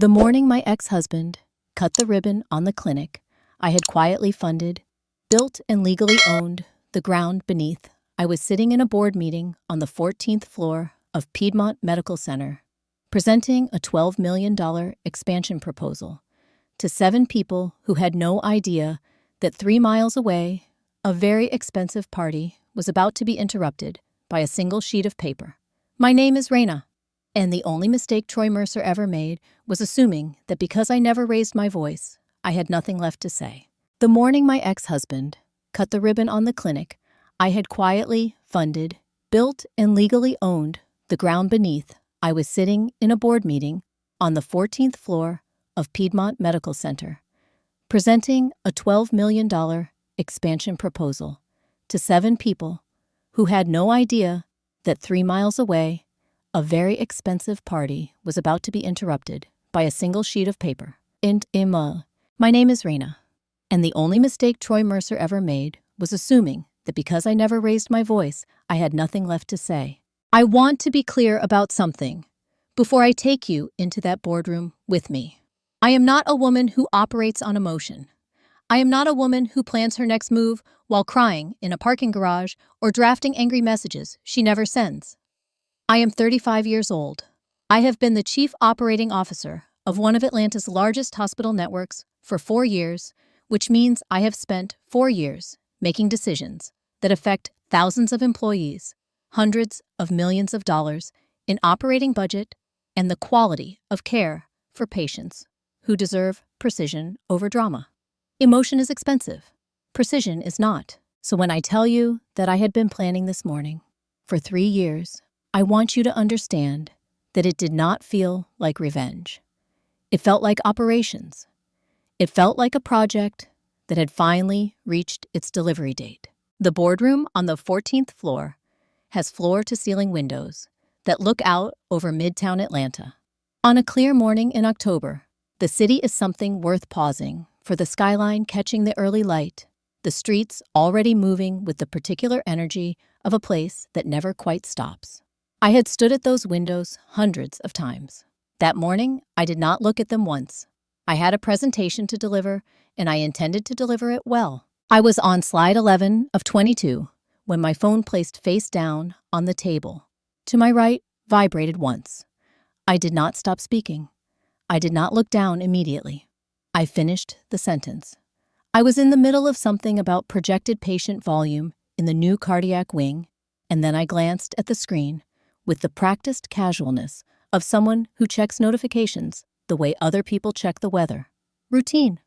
The morning my ex-husband cut the ribbon on the clinic I had quietly funded, built and legally owned the ground beneath, I was sitting in a board meeting on the 14th floor of Piedmont Medical Center, presenting a $12 million expansion proposal to 7 people who had no idea that 3 miles away, a very expensive party was about to be interrupted by a single sheet of paper. My name is Raina, and the only mistake Troy Mercer ever made was assuming that because I never raised my voice, I had nothing left to say. The morning my ex-husband cut the ribbon on the clinic I had quietly funded, built and legally owned the ground beneath, I was sitting in a board meeting on the 14th floor of Piedmont Medical Center, presenting a $12 million expansion proposal to 7 people who had no idea that 3 miles away, a very expensive party was about to be interrupted by a single sheet of paper. My name is Raina, and the only mistake Troy Mercer ever made was assuming that because I never raised my voice, I had nothing left to say. I want to be clear about something before I take you into that boardroom with me. I am not a woman who operates on emotion. I am not a woman who plans her next move while crying in a parking garage or drafting angry messages she never sends. I am 35 years old. I have been the chief operating officer of one of Atlanta's largest hospital networks for 4 years, which means I have spent 4 years making decisions that affect thousands of employees, hundreds of millions of dollars in operating budget, and the quality of care for patients who deserve precision over drama. Emotion is expensive. Precision is not. So when I tell you that I had been planning this morning for 3 years, I want you to understand that it did not feel like revenge. It felt like operations. It felt like a project that had finally reached its delivery date. The boardroom on the 14th floor has floor-to-ceiling windows that look out over Midtown Atlanta. On a clear morning in October, the city is something worth pausing for, the skyline catching the early light, the streets already moving with the particular energy of a place that never quite stops. I had stood at those windows hundreds of times. That morning, I did not look at them once. I had a presentation to deliver, and I intended to deliver it well. I was on slide 11 of 22 when my phone, placed face down on the table to my right, vibrated once. I did not stop speaking. I did not look down immediately. I finished the sentence. I was in the middle of something about projected patient volume in the new cardiac wing, and then I glanced at the screen with the practiced casualness of someone who checks notifications the way other people check the weather. Routine.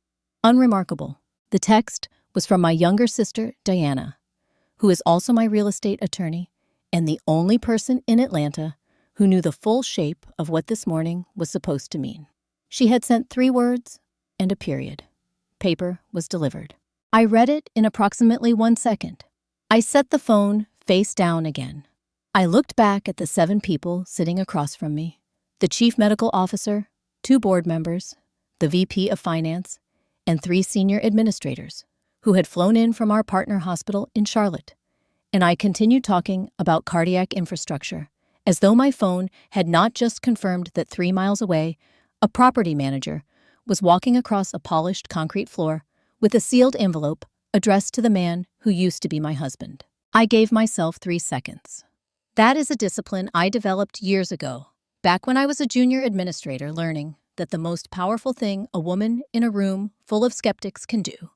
Unremarkable. The text was from my younger sister, Diana, who is also my real estate attorney and the only person in Atlanta who knew the full shape of what this morning was supposed to mean. She had sent 3 words and a period. Paper was delivered. I read it in approximately 1 second. I set the phone face down again. I looked back at the 7 people sitting across from me, the chief medical officer, 2 board members, the VP of finance, and 3 senior administrators who had flown in from our partner hospital in Charlotte. And I continued talking about cardiac infrastructure, as though my phone had not just confirmed that 3 miles away, a property manager was walking across a polished concrete floor with a sealed envelope addressed to the man who used to be my husband. I gave myself 3 seconds. That is a discipline I developed years ago, back when I was a junior administrator, learning that the most powerful thing a woman in a room full of skeptics can do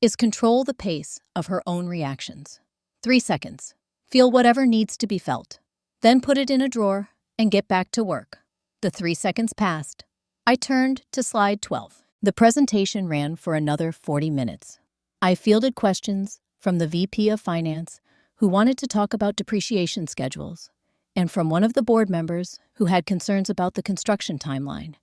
is control the pace of her own reactions. 3 seconds. Feel whatever needs to be felt. Then put it in a drawer and get back to work. The 3 seconds passed. I turned to slide 12. The presentation ran for another 40 minutes. I fielded questions from the VP of finance, who wanted to talk about depreciation schedules, and from one of the board members who had concerns about the construction timeline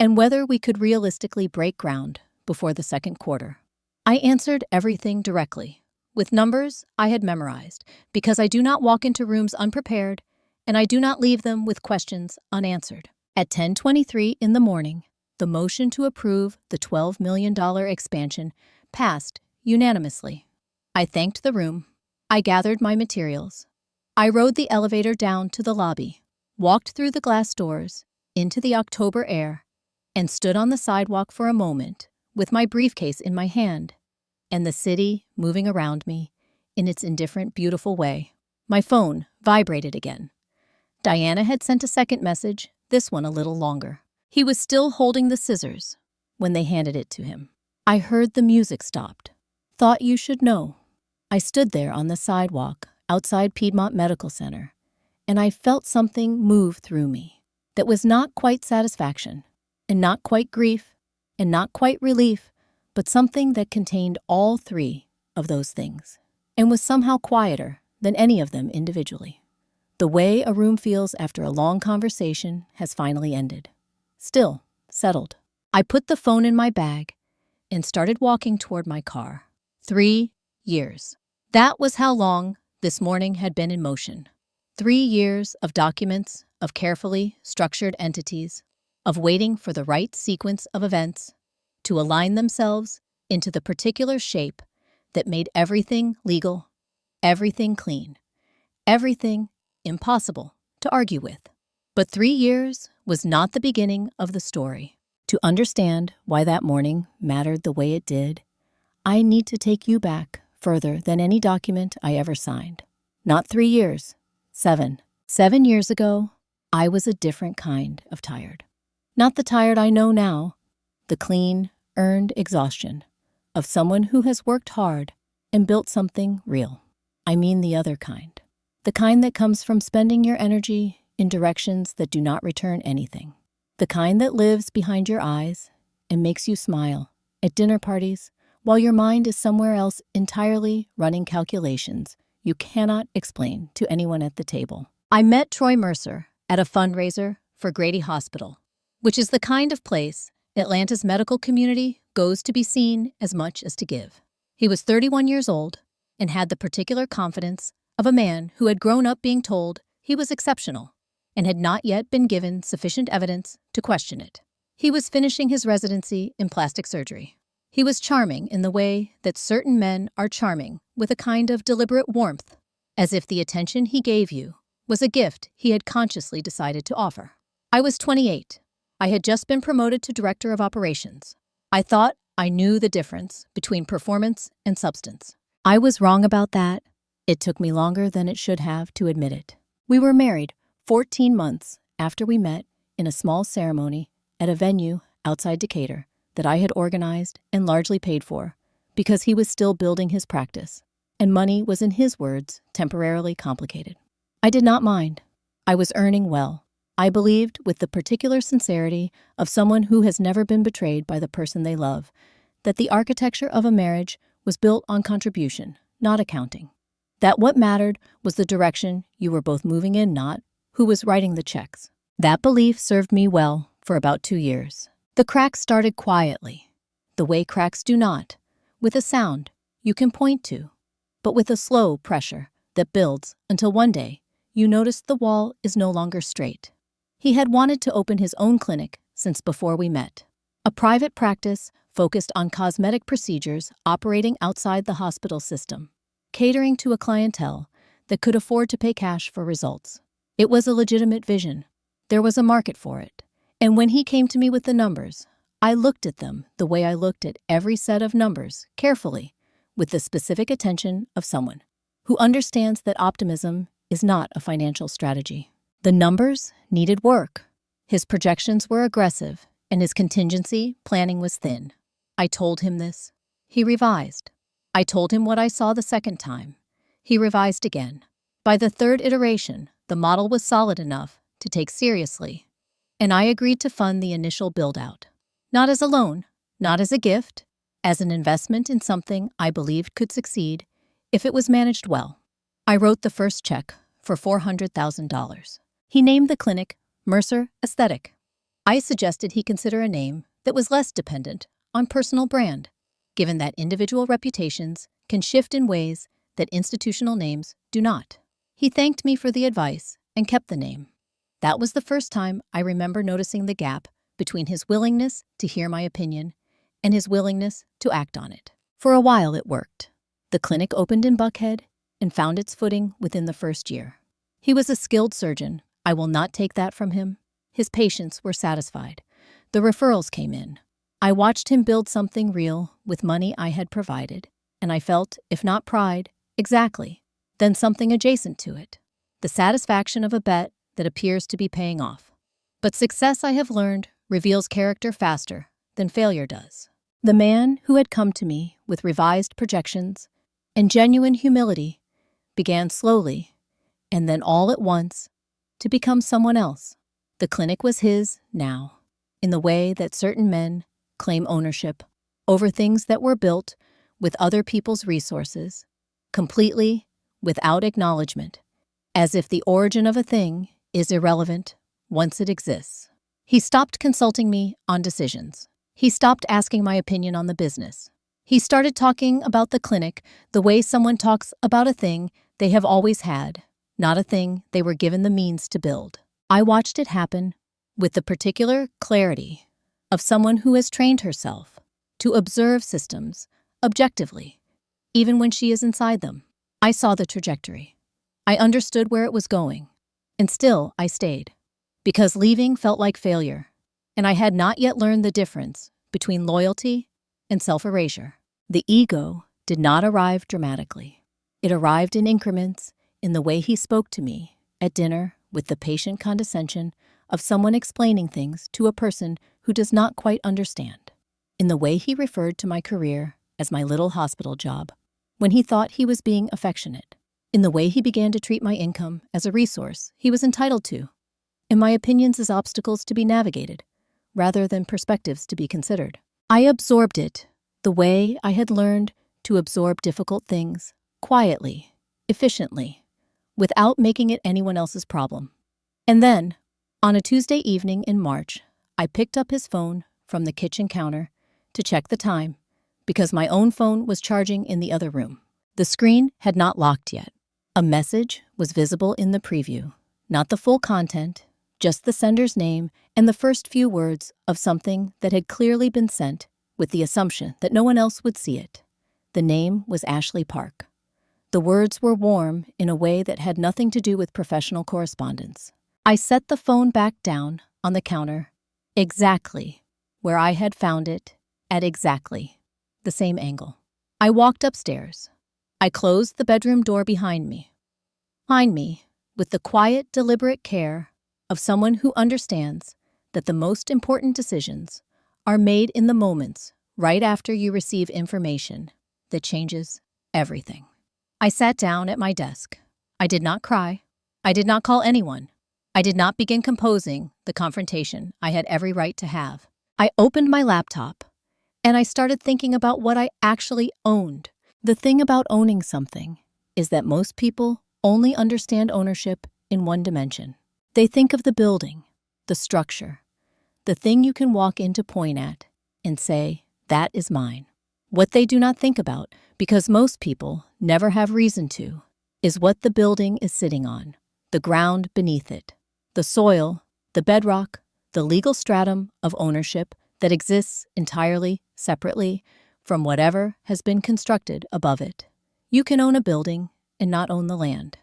and whether we could realistically break ground before the second quarter. I answered everything directly, with numbers I had memorized, because I do not walk into rooms unprepared, and I do not leave them with questions unanswered. At 10:23 in the morning, the motion to approve the $12 million expansion passed unanimously. I thanked the room. I gathered my materials. I rode the elevator down to the lobby, walked through the glass doors, into the October air, and stood on the sidewalk for a moment with my briefcase in my hand and the city moving around me in its indifferent, beautiful way. My phone vibrated again. Diana had sent a second message, this one a little longer. He was still holding the scissors when they handed it to him. I heard the music stopped. Thought you should know. I stood there on the sidewalk outside Piedmont Medical Center, and I felt something move through me that was not quite satisfaction, and not quite grief, and not quite relief, but something that contained all three of those things, and was somehow quieter than any of them individually. The way a room feels after a long conversation has finally ended. Still, settled. I put the phone in my bag and started walking toward my car. 3 years. That was how long this morning had been in motion. 3 years of documents, of carefully structured entities, of waiting for the right sequence of events to align themselves into the particular shape that made everything legal, everything clean, everything impossible to argue with. But 3 years was not the beginning of the story. To understand why that morning mattered the way it did, I need to take you back further than any document I ever signed. Not 3 years, 7. 7 years ago, I was a different kind of tired. Not the tired I know now, the clean, earned exhaustion of someone who has worked hard and built something real. I mean the other kind. The kind that comes from spending your energy in directions that do not return anything. The kind that lives behind your eyes and makes you smile at dinner parties while your mind is somewhere else entirely running calculations you cannot explain to anyone at the table. I met Troy Mercer at a fundraiser for Grady Hospital, which is the kind of place Atlanta's medical community goes to be seen as much as to give. He was 31 years old and had the particular confidence of a man who had grown up being told he was exceptional and had not yet been given sufficient evidence to question it. He was finishing his residency in plastic surgery. He was charming in the way that certain men are charming, with a kind of deliberate warmth, as if the attention he gave you was a gift he had consciously decided to offer. I was 28. I had just been promoted to director of operations. I thought I knew the difference between performance and substance. I was wrong about that. It took me longer than it should have to admit it. We were married 14 months after we met in a small ceremony at a venue outside Decatur that I had organized and largely paid for because he was still building his practice, and money was, in his words, temporarily complicated. I did not mind. I was earning well. I believed, with the particular sincerity of someone who has never been betrayed by the person they love, that the architecture of a marriage was built on contribution, not accounting. That what mattered was the direction you were both moving in, not who was writing the checks. That belief served me well for about 2 years. The cracks started quietly, the way cracks do not, with a sound you can point to, but with a slow pressure that builds until one day you notice the wall is no longer straight. He had wanted to open his own clinic since before we met, a private practice focused on cosmetic procedures operating outside the hospital system, catering to a clientele that could afford to pay cash for results. It was a legitimate vision. There was a market for it. And when he came to me with the numbers, I looked at them the way I looked at every set of numbers, carefully, with the specific attention of someone who understands that optimism is not a financial strategy. The numbers needed work. His projections were aggressive, and his contingency planning was thin. I told him this. He revised. I told him what I saw the second time. He revised again. By the third iteration, the model was solid enough to take seriously, and I agreed to fund the initial build-out. Not as a loan, not as a gift, as an investment in something I believed could succeed if it was managed well. I wrote the first check for $400,000. He named the clinic Mercer Aesthetic. I suggested he consider a name that was less dependent on personal brand, given that individual reputations can shift in ways that institutional names do not. He thanked me for the advice and kept the name. That was the first time I remember noticing the gap between his willingness to hear my opinion and his willingness to act on it. For a while it worked. The clinic opened in Buckhead and found its footing within the first year. He was a skilled surgeon. I will not take that from him. His patients were satisfied. the referrals came in. I watched him build something real with money I had provided, and I felt, if not pride, exactly, then something adjacent to it. The satisfaction of a bet that appears to be paying off. But success, I have learned, reveals character faster than failure does. The man who had come to me with revised projections and genuine humility began slowly, and then all at once, to become someone else. The clinic was his now, in the way that certain men claim ownership over things that were built with other people's resources, completely without acknowledgement, as if the origin of a thing is irrelevant once it exists. He stopped consulting me on decisions. He stopped asking my opinion on the business. He started talking about the clinic the way someone talks about a thing they have always had, not a thing they were given the means to build. I watched it happen with the particular clarity of someone who has trained herself to observe systems objectively, even when she is inside them. I saw the trajectory. I understood where it was going, and still I stayed, because leaving felt like failure, and I had not yet learned the difference between loyalty and self-erasure. The ego did not arrive dramatically. It arrived in increments in the way he spoke to me at dinner with the patient condescension of someone explaining things to a person who does not quite understand, in the way he referred to my career as my little hospital job when he thought he was being affectionate, in the way he began to treat my income as a resource he was entitled to, and my opinions as obstacles to be navigated, rather than perspectives to be considered. I absorbed it the way I had learned to absorb difficult things, quietly, efficiently, without making it anyone else's problem. And then, on a Tuesday evening in March, I picked up his phone from the kitchen counter to check the time, because my own phone was charging in the other room. The screen had not locked yet. A message was visible in the preview, not the full content, just the sender's name and the first few words of something that had clearly been sent with the assumption that no one else would see it. The name was Ashley Park. The words were warm in a way that had nothing to do with professional correspondence. I set the phone back down on the counter, exactly where I had found it, at exactly the same angle. I walked upstairs. I closed the bedroom door behind me. Behind me, with the quiet, deliberate care of someone who understands that the most important decisions are made in the moments right after you receive information that changes everything. I sat down at my desk. I did not cry. I did not call anyone. I did not begin composing the confrontation I had every right to have. I opened my laptop, and I started thinking about what I actually owned. The thing about owning something is that most people only understand ownership in one dimension. They think of the building, the structure, the thing you can walk in to point at and say, that is mine. What they do not think about, because most people never have reason to, is what the building is sitting on, the ground beneath it, the soil, the bedrock, the legal stratum of ownership that exists entirely separately from whatever has been constructed above it. You can own a building and not own the land.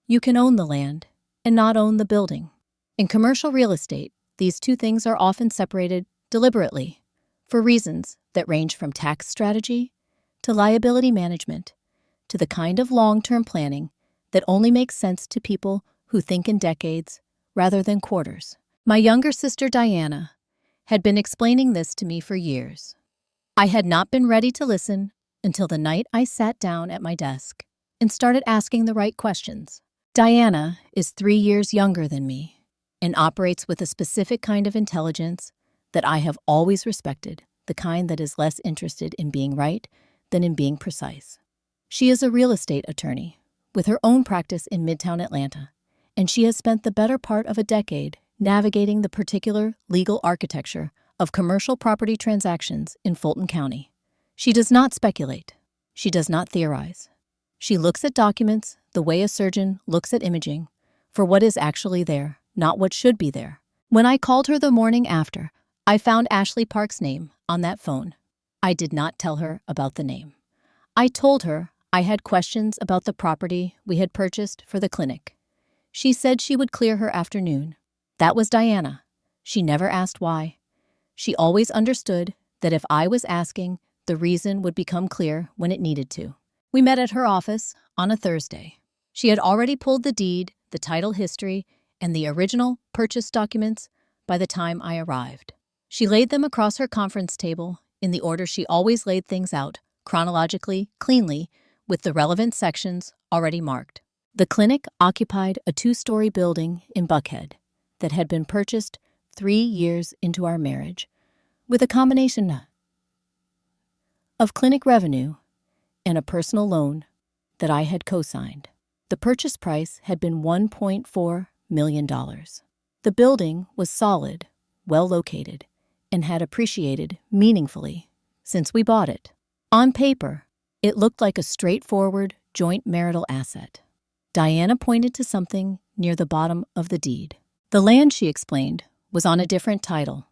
You can own the land and not own the building. In commercial real estate, these two things are often separated deliberately for reasons that range from tax strategy to liability management to the kind of long-term planning that only makes sense to people who think in decades rather than quarters. My younger sister Diana had been explaining this to me for years. I had not been ready to listen until the night I sat down at my desk and started asking the right questions. Diana is 3 years younger than me and operates with a specific kind of intelligence that I have always respected, the kind that is less interested in being right than in being precise. She is a real estate attorney with her own practice in Midtown Atlanta, and she has spent the better part of a decade navigating the particular legal architecture of commercial property transactions in Fulton County. She does not speculate. She does not theorize. She looks at documents the way a surgeon looks at imaging, for what is actually there, not what should be there. When I called her the morning after, I found Ashley Park's name on that phone. I did not tell her about the name. I told her I had questions about the property we had purchased for the clinic. She said she would clear her afternoon. That was Diana. She never asked why. She always understood that if I was asking, the reason would become clear when it needed to. We met at her office on a Thursday. She had already pulled the deed, the title history, and the original purchase documents by the time I arrived. She laid them across her conference table in the order she always laid things out, chronologically, cleanly, with the relevant sections already marked. The clinic occupied a 2-story building in Buckhead that had been purchased 3 years into our marriage, with a combination of clinic revenue and a personal loan that I had co-signed. The purchase price had been $1.4 million. The building was solid, well located, and had appreciated meaningfully since we bought it. On paper, it looked like a straightforward joint marital asset. Diana pointed to something near the bottom of the deed. The land, she explained, was on a different title.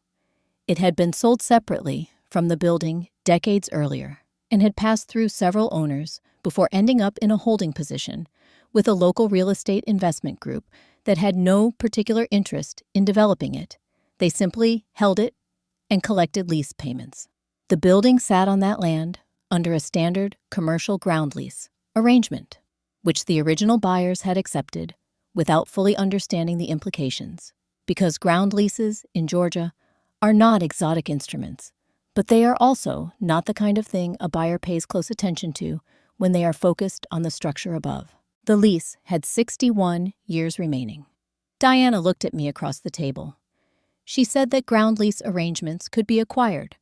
It had been sold separately from the building decades earlier and had passed through several owners before ending up in a holding position with a local real estate investment group that had no particular interest in developing it. They simply held it and collected lease payments. The building sat on that land under a standard commercial ground lease arrangement, which the original buyers had accepted without fully understanding the implications, because ground leases in Georgia are not exotic instruments, but they are also not the kind of thing a buyer pays close attention to when they are focused on the structure above. The lease had 61 years remaining. Diana looked at me across the table. She said that ground lease arrangements could be acquired,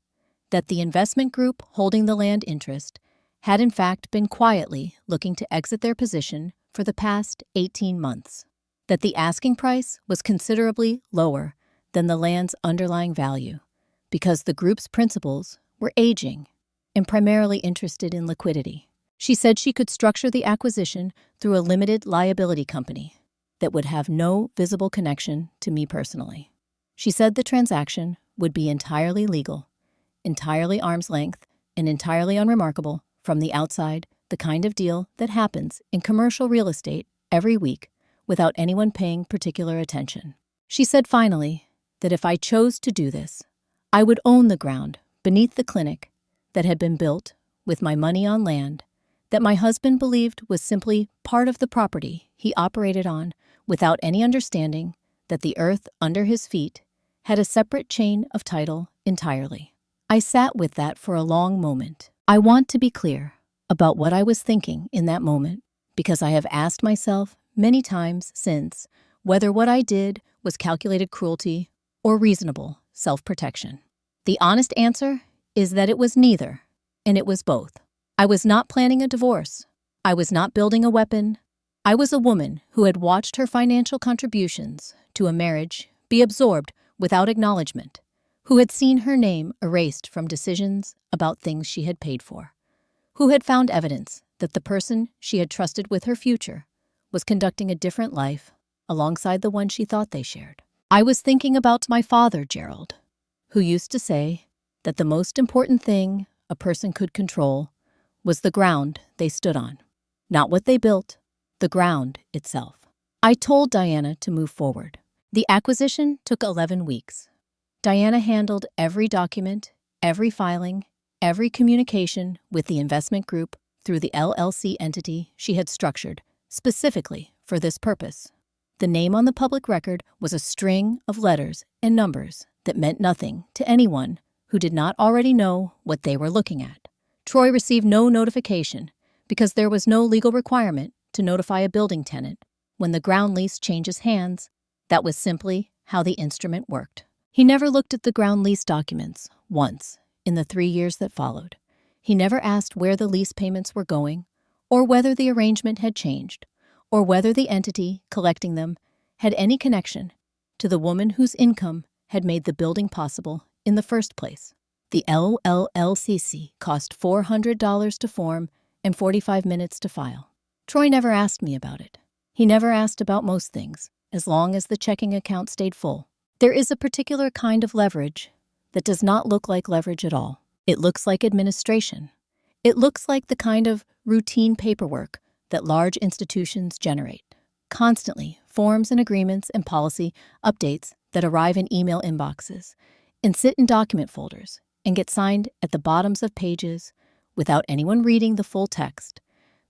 that the investment group holding the land interest had in fact been quietly looking to exit their position for the past 18 months, that the asking price was considerably lower than the land's underlying value because the group's principals were aging and primarily interested in liquidity. She said she could structure the acquisition through a limited liability company that would have no visible connection to me personally. She said the transaction would be entirely legal, entirely arm's length, and entirely unremarkable from the outside, the kind of deal that happens in commercial real estate every week without anyone paying particular attention. She said finally that if I chose to do this, I would own the ground beneath the clinic that had been built with my money on land that my husband believed was simply part of the property he operated on without any understanding that the earth under his feet had a separate chain of title entirely. I sat with that for a long moment. I want to be clear about what I was thinking in that moment because I have asked myself many times since whether what I did was calculated cruelty or reasonable self-protection. The honest answer is that it was neither, and it was both. I was not planning a divorce. I was not building a weapon. I was a woman who had watched her financial contributions to a marriage be absorbed without acknowledgement, who had seen her name erased from decisions about things she had paid for, who had found evidence that the person she had trusted with her future was conducting a different life alongside the one she thought they shared. I was thinking about my father, Gerald, who used to say that the most important thing a person could control was the ground they stood on, not what they built, the ground itself. I told Diana to move forward. The acquisition took 11 weeks. Diana handled every document, every filing, every communication with the investment group through the LLC entity she had structured specifically for this purpose. The name on the public record was a string of letters and numbers that meant nothing to anyone who did not already know what they were looking at. Troy received no notification because there was no legal requirement to notify a building tenant when the ground lease changes hands. That was simply how the instrument worked. He never looked at the ground lease documents once in the 3 years that followed. He never asked where the lease payments were going, or whether the arrangement had changed, or whether the entity collecting them had any connection to the woman whose income had made the building possible in the first place. The LLCC cost $400 to form and 45 minutes to file. Troy never asked me about it. He never asked about most things, as long as the checking account stayed full. There is a particular kind of leverage that does not look like leverage at all. It looks like administration. It looks like the kind of routine paperwork that large institutions generate. Constantly, forms and agreements and policy updates that arrive in email inboxes. and sit in document folders and get signed at the bottoms of pages without anyone reading the full text,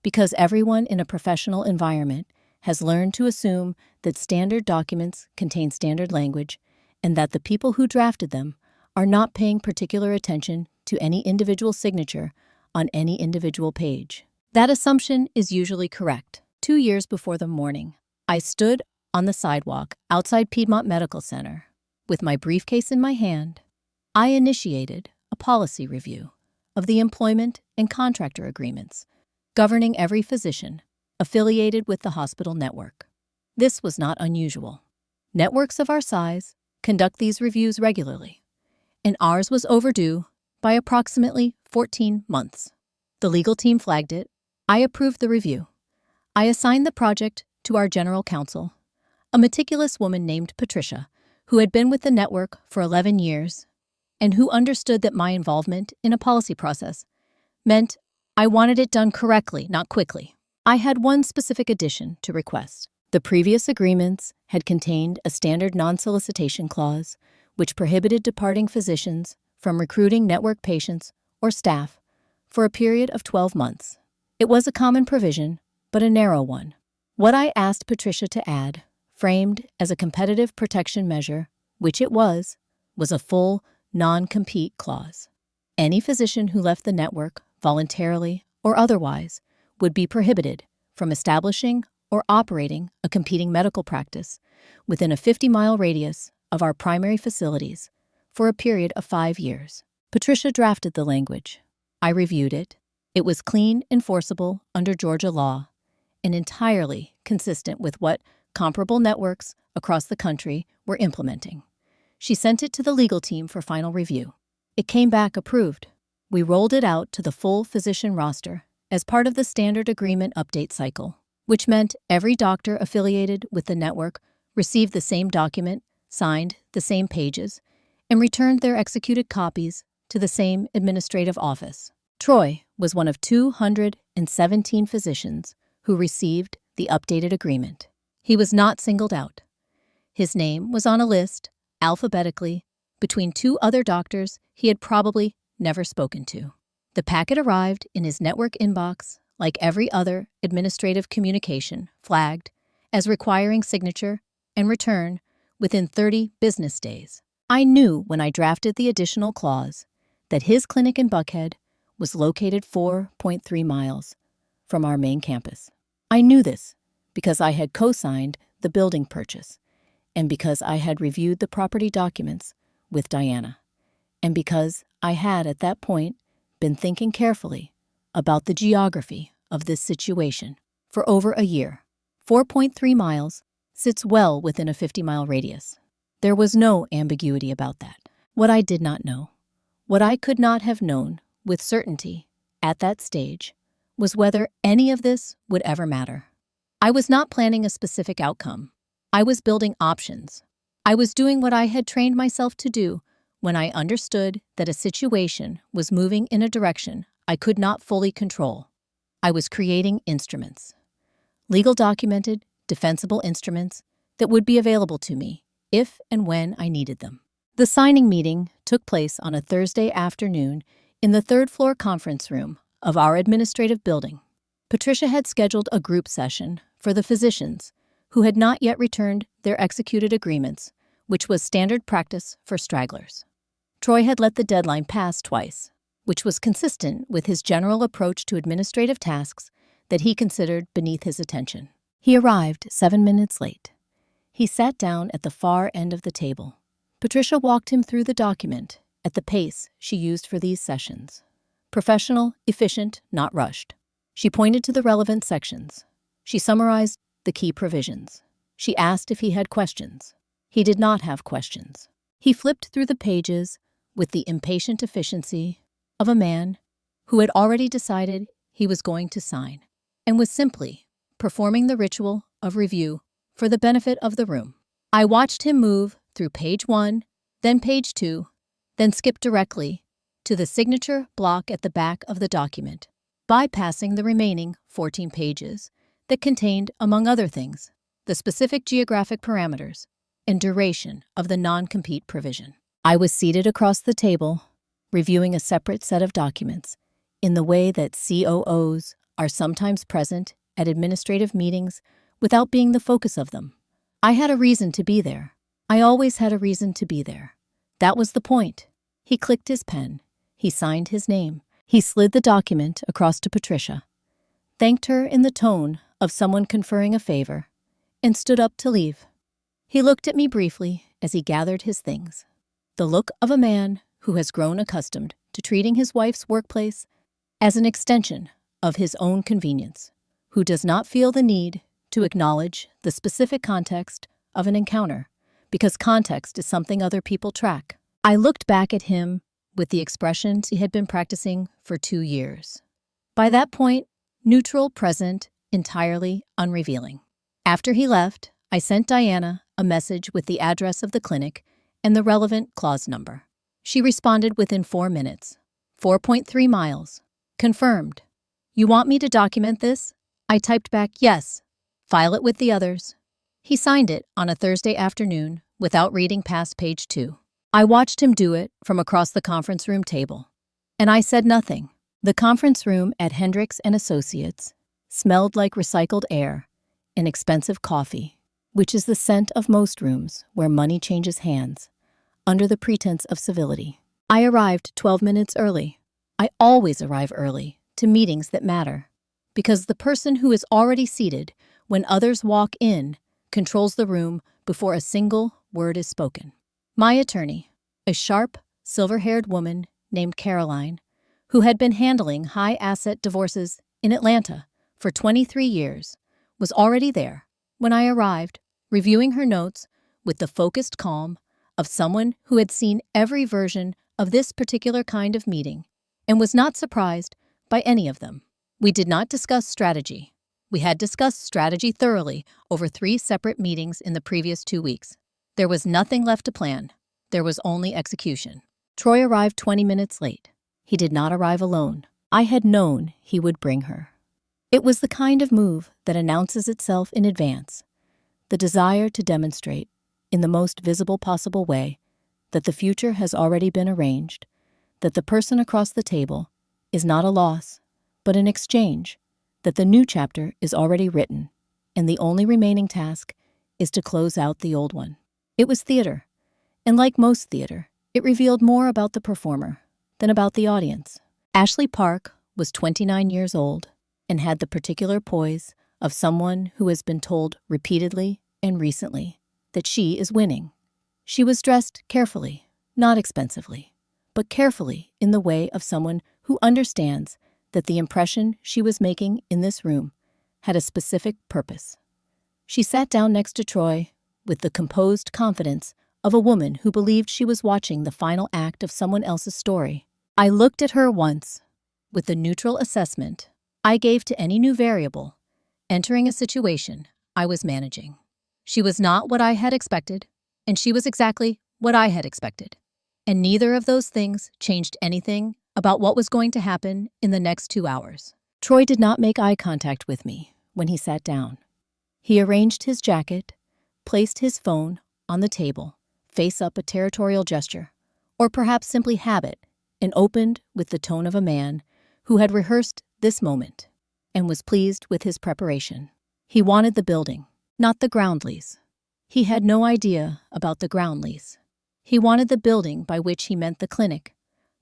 because everyone in a professional environment has learned to assume that standard documents contain standard language and that the people who drafted them are not paying particular attention to any individual signature on any individual page. That assumption is usually correct. 2 years before the morning, I stood on the sidewalk outside Piedmont Medical Center. With my briefcase in my hand, I initiated a policy review of the employment and contractor agreements governing every physician affiliated with the hospital network. This was not unusual. Networks of our size conduct these reviews regularly, and ours was overdue by approximately 14 months. The legal team flagged it. I approved the review. I assigned the project to our general counsel, a meticulous woman named Patricia, who had been with the network for 11 years and who understood that my involvement in a policy process meant I wanted it done correctly, not quickly. I had one specific addition to request. The previous agreements had contained a standard non-solicitation clause which prohibited departing physicians from recruiting network patients or staff for a period of 12 months. It was a common provision, but a narrow one. What I asked Patricia to add, framed as a competitive protection measure, which it was a full non-compete clause. Any physician who left the network, voluntarily or otherwise, would be prohibited from establishing or operating a competing medical practice within a 50-mile radius of our primary facilities for a period of 5 years. Patricia drafted the language. I reviewed it. It was clean, enforceable under Georgia law, and entirely consistent with what comparable networks across the country were implementing. She sent it to the legal team for final review. It came back approved. We rolled it out to the full physician roster as part of the standard agreement update cycle, which meant every doctor affiliated with the network received the same document, signed the same pages, and returned their executed copies to the same administrative office. Troy was one of 217 physicians who received the updated agreement. He was not singled out. His name was on a list, alphabetically, between 2 other doctors he had probably never spoken to. The packet arrived in his network inbox like every other administrative communication, flagged as requiring signature and return within 30 business days. I knew when I drafted the additional clause that his clinic in Buckhead was located 4.3 miles from our main campus. I knew this because I had co-signed the building purchase, and because I had reviewed the property documents with Diana, and because I had at that point been thinking carefully about the geography of this situation for over a year. 4.3 miles sits well within a 50-mile radius. There was no ambiguity about that. What I did not know, what I could not have known with certainty at that stage, was whether any of this would ever matter. I was not planning a specific outcome. I was building options. I was doing what I had trained myself to do when I understood that a situation was moving in a direction I could not fully control. I was creating instruments, legal documented, defensible instruments that would be available to me if and when I needed them. The signing meeting took place on a Thursday afternoon in the 3rd floor conference room of our administrative building. Patricia had scheduled a group session for the physicians who had not yet returned their executed agreements, which was standard practice for stragglers. Troy had let the deadline pass twice, which was consistent with his general approach to administrative tasks that he considered beneath his attention. He arrived 7 minutes late. He sat down at the far end of the table. Patricia walked him through the document at the pace she used for these sessions. Professional, efficient, not rushed. She pointed to the relevant sections. She summarized the key provisions. She asked if he had questions. He did not have questions. He flipped through the pages with the impatient efficiency of a man who had already decided he was going to sign and was simply performing the ritual of review for the benefit of the room. I watched him move through page 1, then page 2, then skip directly to the signature block at the back of the document, bypassing the remaining 14 pages that contained, among other things, the specific geographic parameters and duration of the non-compete provision. I was seated across the table, reviewing a separate set of documents, in the way that COOs are sometimes present at administrative meetings without being the focus of them. I had a reason to be there. I always had a reason to be there. That was the point. He clicked his pen. He signed his name. He slid the document across to Patricia, thanked her in the tone of someone conferring a favor, and stood up to leave. He looked at me briefly as he gathered his things. The look of a man who has grown accustomed to treating his wife's workplace as an extension of his own convenience, who does not feel the need to acknowledge the specific context of an encounter, because context is something other people track. I looked back at him with the expressions he had been practicing for 2 years. By that point, neutral, present, entirely unrevealing. After he left, I sent Diana a message with the address of the clinic and the relevant clause number. She responded within 4 minutes. 4.3 miles. Confirmed. You want me to document this? I typed back, yes. File it with the others. He signed it on a Thursday afternoon without reading past page 2. I watched him do it from across the conference room table, and I said nothing. The conference room at Hendricks & Associates smelled like recycled air and expensive coffee, which is the scent of most rooms where money changes hands, under the pretense of civility. I arrived 12 minutes early. I always arrive early to meetings that matter, because the person who is already seated when others walk in controls the room before a single word is spoken. My attorney, a sharp, silver-haired woman named Caroline, who had been handling high-asset divorces in Atlanta for 23 years, was already there when I arrived, reviewing her notes with the focused calm of someone who had seen every version of this particular kind of meeting and was not surprised by any of them. We did not discuss strategy. We had discussed strategy thoroughly over 3 separate meetings in the previous 2 weeks. There was nothing left to plan. There was only execution. Troy arrived 20 minutes late. He did not arrive alone. I had known he would bring her. It was the kind of move that announces itself in advance, the desire to demonstrate, in the most visible possible way, that the future has already been arranged, that the person across the table is not a loss, but an exchange, that the new chapter is already written, and the only remaining task is to close out the old one. It was theater, and like most theater, it revealed more about the performer than about the audience. Ashley Park was 29 years old and had the particular poise of someone who has been told repeatedly and recently that she is winning. She was dressed carefully, not expensively, but carefully in the way of someone who understands that the impression she was making in this room had a specific purpose. She sat down next to Troy with the composed confidence of a woman who believed she was watching the final act of someone else's story. I looked at her once with the neutral assessment I gave to any new variable entering a situation I was managing. She was not what I had expected, and she was exactly what I had expected. And neither of those things changed anything about what was going to happen in the next 2 hours. Troy did not make eye contact with me when he sat down. He arranged his jacket, placed his phone on the table, face up, a territorial gesture, or perhaps simply habit, and opened with the tone of a man who had rehearsed this moment and was pleased with his preparation. He wanted the building, not the ground lease. He had no idea about the ground lease. He wanted the building, by which he meant the clinic,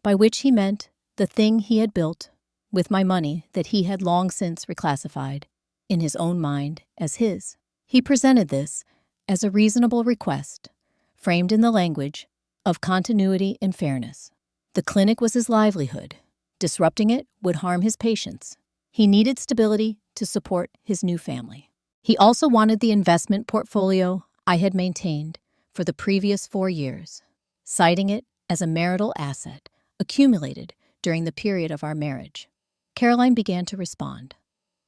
by which he meant the thing he had built with my money that he had long since reclassified in his own mind as his. He presented this as a reasonable request, framed in the language of continuity and fairness. The clinic was his livelihood. Disrupting it would harm his patients. He needed stability to support his new family. He also wanted the investment portfolio I had maintained for the previous 4 years, citing it as a marital asset accumulated during the period of our marriage. Caroline began to respond.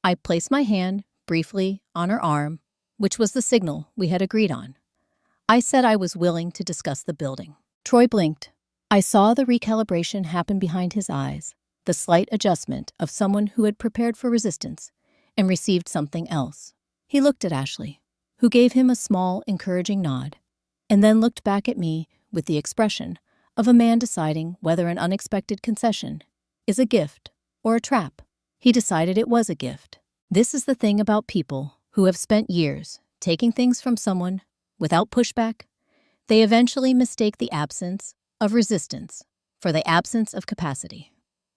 I placed my hand briefly on her arm, which was the signal we had agreed on. I said I was willing to discuss the building. Troy blinked. I saw the recalibration happen behind his eyes, the slight adjustment of someone who had prepared for resistance and received something else. He looked at Ashley, who gave him a small, encouraging nod, and then looked back at me with the expression of a man deciding whether an unexpected concession is a gift or a trap. He decided it was a gift. This is the thing about people who have spent years taking things from someone without pushback. They eventually mistake the absence of resistance for the absence of capacity.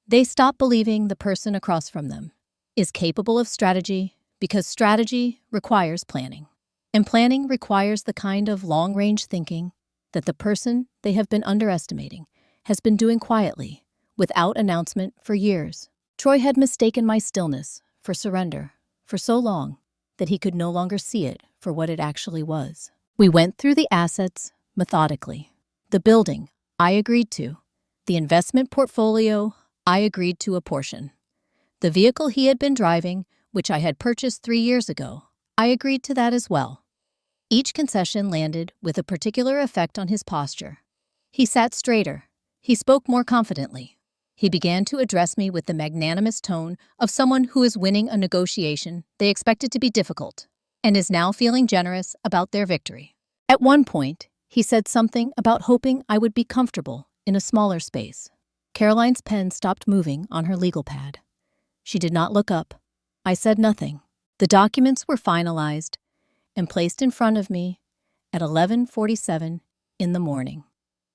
They stop believing the person across from them is capable of strategy because strategy requires planning. And planning requires the kind of long-range thinking that the person they have been underestimating has been doing quietly, without announcement for years. Troy had mistaken my stillness for surrender for so long that he could no longer see it for what it actually was. We went through the assets methodically. The building, I agreed to. The investment portfolio, I agreed to a portion. The vehicle he had been driving, which I had purchased 3 years ago, I agreed to that as well. Each concession landed with a particular effect on his posture. He sat straighter. He spoke more confidently. He began to address me with the magnanimous tone of someone who is winning a negotiation they expected to be difficult and is now feeling generous about their victory. At one point, he said something about hoping I would be comfortable in a smaller space. Caroline's pen stopped moving on her legal pad. She did not look up. I said nothing. The documents were finalized and placed in front of me at 11:47 in the morning.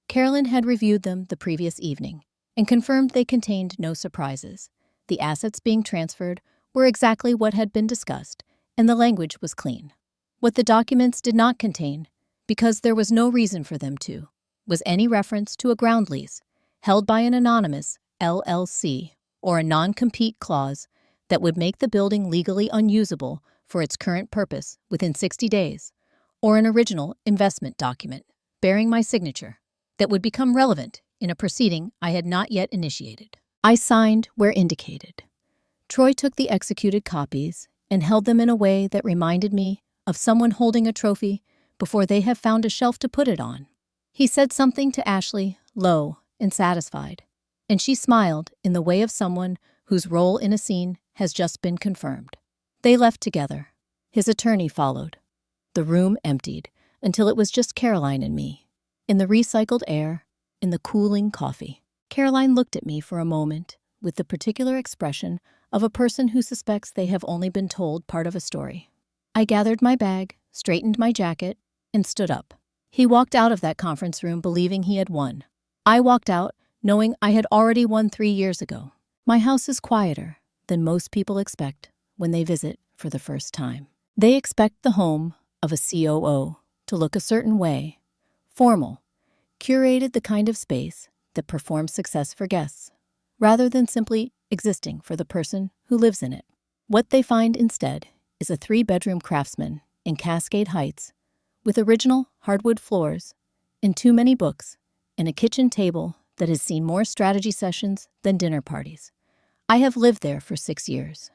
Carolyn had reviewed them the previous evening and confirmed they contained no surprises. The assets being transferred were exactly what had been discussed, and the language was clean. What the documents did not contain, because there was no reason for them to, was any reference to a ground lease held by an anonymous LLC or a non-compete clause that would make the building legally unusable for its current purpose within 60 days, or an original investment document bearing my signature that would become relevant in a proceeding I had not yet initiated. I signed where indicated. Troy took the executed copies and held them in a way that reminded me of someone holding a trophy before they have found a shelf to put it on. He said something to Ashley, low and satisfied, and she smiled in the way of someone whose role in a scene has just been confirmed. They left together. His attorney followed. The room emptied until it was just Caroline and me, in the recycled air, in the cooling coffee. Caroline looked at me for a moment with the particular expression of a person who suspects they have only been told part of a story. I gathered my bag, straightened my jacket, and stood up. He walked out of that conference room believing he had won. I walked out knowing I had already won 3 years ago. My house is quieter than most people expect when they visit for the first time. They expect the home of a COO to look a certain way, formal, curated, the kind of space that performs success for guests, rather than simply existing for the person who lives in it. What they find instead is a 3-bedroom Craftsman in Cascade Heights with original hardwood floors and too many books and a kitchen table that has seen more strategy sessions than dinner parties. I have lived there for 6 years.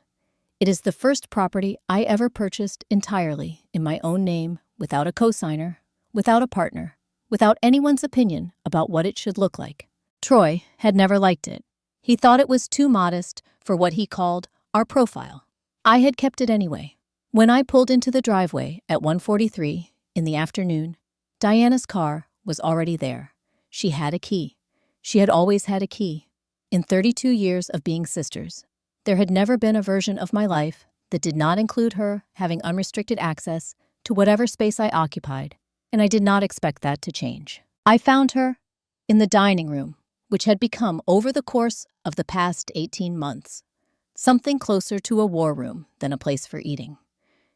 It is the first property I ever purchased entirely in my own name, without a cosigner, without a partner, without anyone's opinion about what it should look like. Troy had never liked it. He thought it was too modest for what he called our profile. I had kept it anyway. When I pulled into the driveway at 1:43 in the afternoon, Diana's car was already there. She had a key. She had always had a key. In 32 years of being sisters, there had never been a version of my life that did not include her having unrestricted access to whatever space I occupied, and I did not expect that to change. I found her in the dining room, which had become, over the course of the past 18 months, something closer to a war room than a place for eating.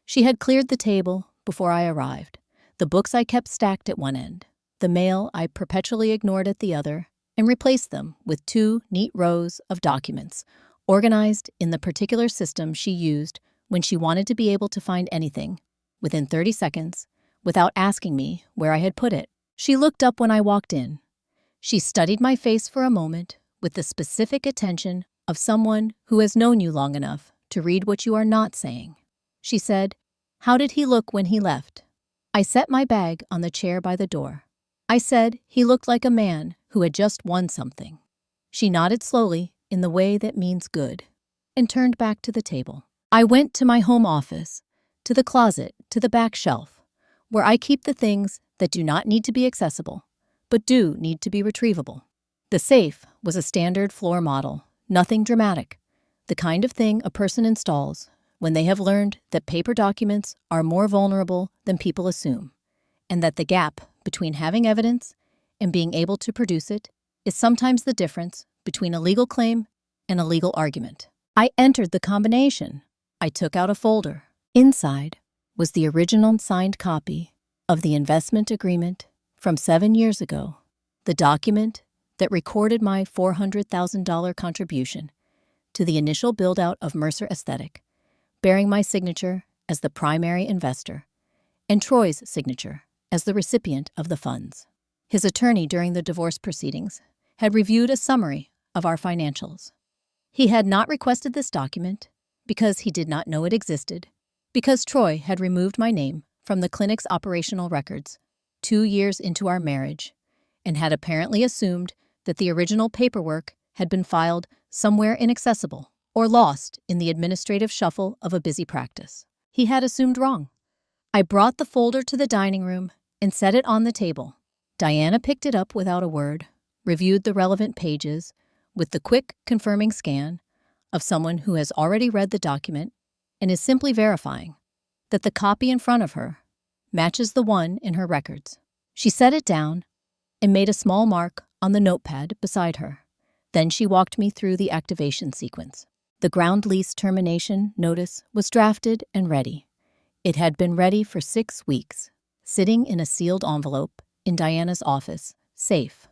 She had cleared the table before I arrived, the books I kept stacked at one end, the mail I perpetually ignored at the other, and replaced them with 2 neat rows of documents, organized in the particular system she used when she wanted to be able to find anything within 30 seconds without asking me where I had put it. She looked up when I walked in. She studied my face for a moment with the specific attention of someone who has known you long enough to read what you are not saying. She said, "How did he look when he left?" I set my bag on the chair by the door. I said he looked like a man who had just won something. She nodded slowly in the way that means good and turned back to the table. I went to my home office, to the closet, to the back shelf, where I keep the things that do not need to be accessible, but do need to be retrievable. The safe was a standard floor model, nothing dramatic, the kind of thing a person installs when they have learned that paper documents are more vulnerable than people assume, and that the gap between having evidence and being able to produce it is sometimes the difference between a legal claim and a legal argument. I entered the combination. I took out a folder. Inside was the original signed copy of the investment agreement from 7 years ago, the document that recorded my $400,000 contribution to the initial build-out of Mercer Aesthetic, bearing my signature as the primary investor and Troy's signature as the recipient of the funds. His attorney during the divorce proceedings had reviewed a summary of our financials. He had not requested this document because he did not know it existed, because Troy had removed my name from the clinic's operational records 2 years into our marriage and had apparently assumed that the original paperwork had been filed somewhere inaccessible or lost in the administrative shuffle of a busy practice. He had assumed wrong. I brought the folder to the dining room and set it on the table. Diana picked it up without a word, reviewed the relevant pages with the quick confirming scan of someone who has already read the document and is simply verifying that the copy in front of her matches the one in her records. She set it down and made a small mark on the notepad beside her. Then she walked me through the activation sequence. The ground lease termination notice was drafted and ready. It had been ready for 6 weeks, sitting in a sealed envelope in Diana's office, safe,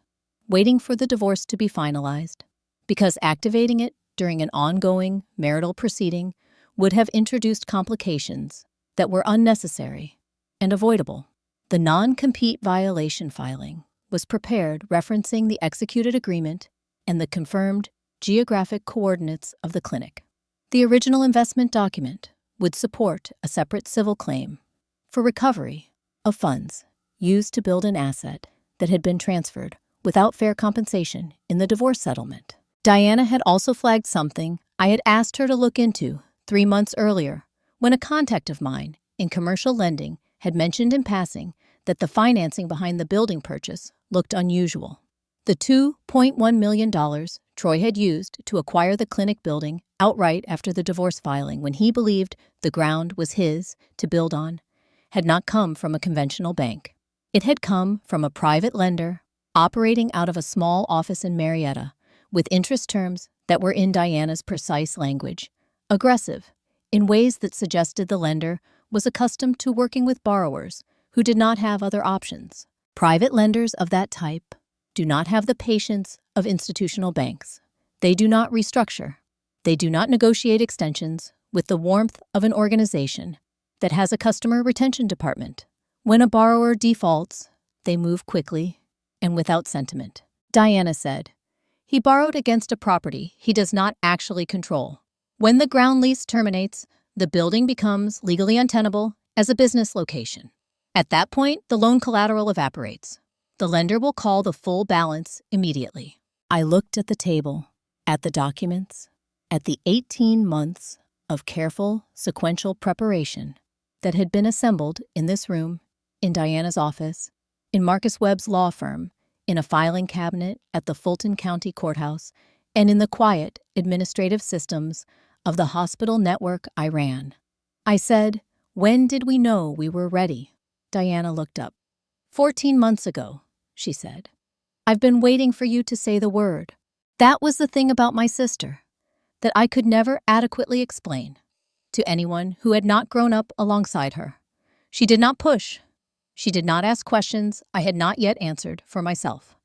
waiting for the divorce to be finalized, because activating it during an ongoing marital proceeding would have introduced complications that were unnecessary and avoidable. The non-compete violation filing was prepared referencing the executed agreement and the confirmed geographic coordinates of the clinic. The original investment document would support a separate civil claim for recovery of funds used to build an asset that had been transferred without fair compensation in the divorce settlement. Diana had also flagged something I had asked her to look into 3 months earlier, when a contact of mine in commercial lending had mentioned in passing that the financing behind the building purchase looked unusual. The $2.1 million Troy had used to acquire the clinic building outright after the divorce filing, when he believed the ground was his to build on, had not come from a conventional bank. It had come from a private lender operating out of a small office in Marietta, with interest terms that were in Diana's precise language, aggressive, in ways that suggested the lender was accustomed to working with borrowers who did not have other options. Private lenders of that type do not have the patience of institutional banks. They do not restructure. They do not negotiate extensions with the warmth of an organization that has a customer retention department. When a borrower defaults, they move quickly and without sentiment. Diana said, "He borrowed against a property he does not actually control. When the ground lease terminates, the building becomes legally untenable as a business location. At that point, the loan collateral evaporates. The lender will call the full balance immediately." I looked at the table, at the documents, at the 18 months of careful, sequential preparation that had been assembled in this room, in Diana's office, in Marcus Webb's law firm, in a filing cabinet at the Fulton County Courthouse, and in the quiet administrative systems of the hospital network I ran. I said, "When did we know we were ready?" Diana looked up. 14 months ago, she said. "I've been waiting for you to say the word." That was the thing about my sister that I could never adequately explain to anyone who had not grown up alongside her. She did not push. She did not ask questions I had not yet answered for myself.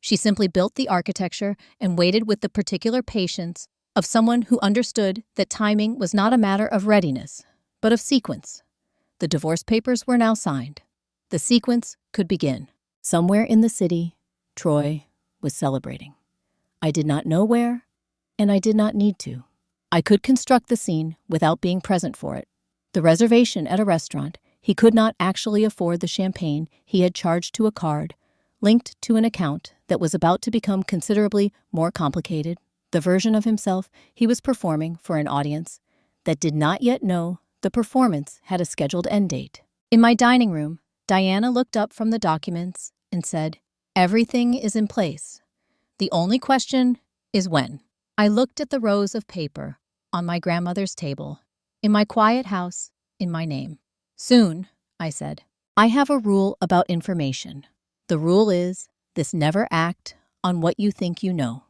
She simply built the architecture and waited with the particular patience of someone who understood that timing was not a matter of readiness, but of sequence. The divorce papers were now signed. The sequence could begin. Somewhere in the city, Troy was celebrating. I did not know where, and I did not need to. I could construct the scene without being present for it. The reservation at a restaurant, he could not actually afford the champagne he had charged to a card, linked to an account that was about to become considerably more complicated, the version of himself he was performing for an audience that did not yet know the performance had a scheduled end date. In my dining room, Diana looked up from the documents and said, Everything is in place. The only question is when. I looked at the rows of paper on my grandmother's table, in my quiet house, in my name. Soon, I said. I have a rule about information. The rule is this: never act on what you think you know.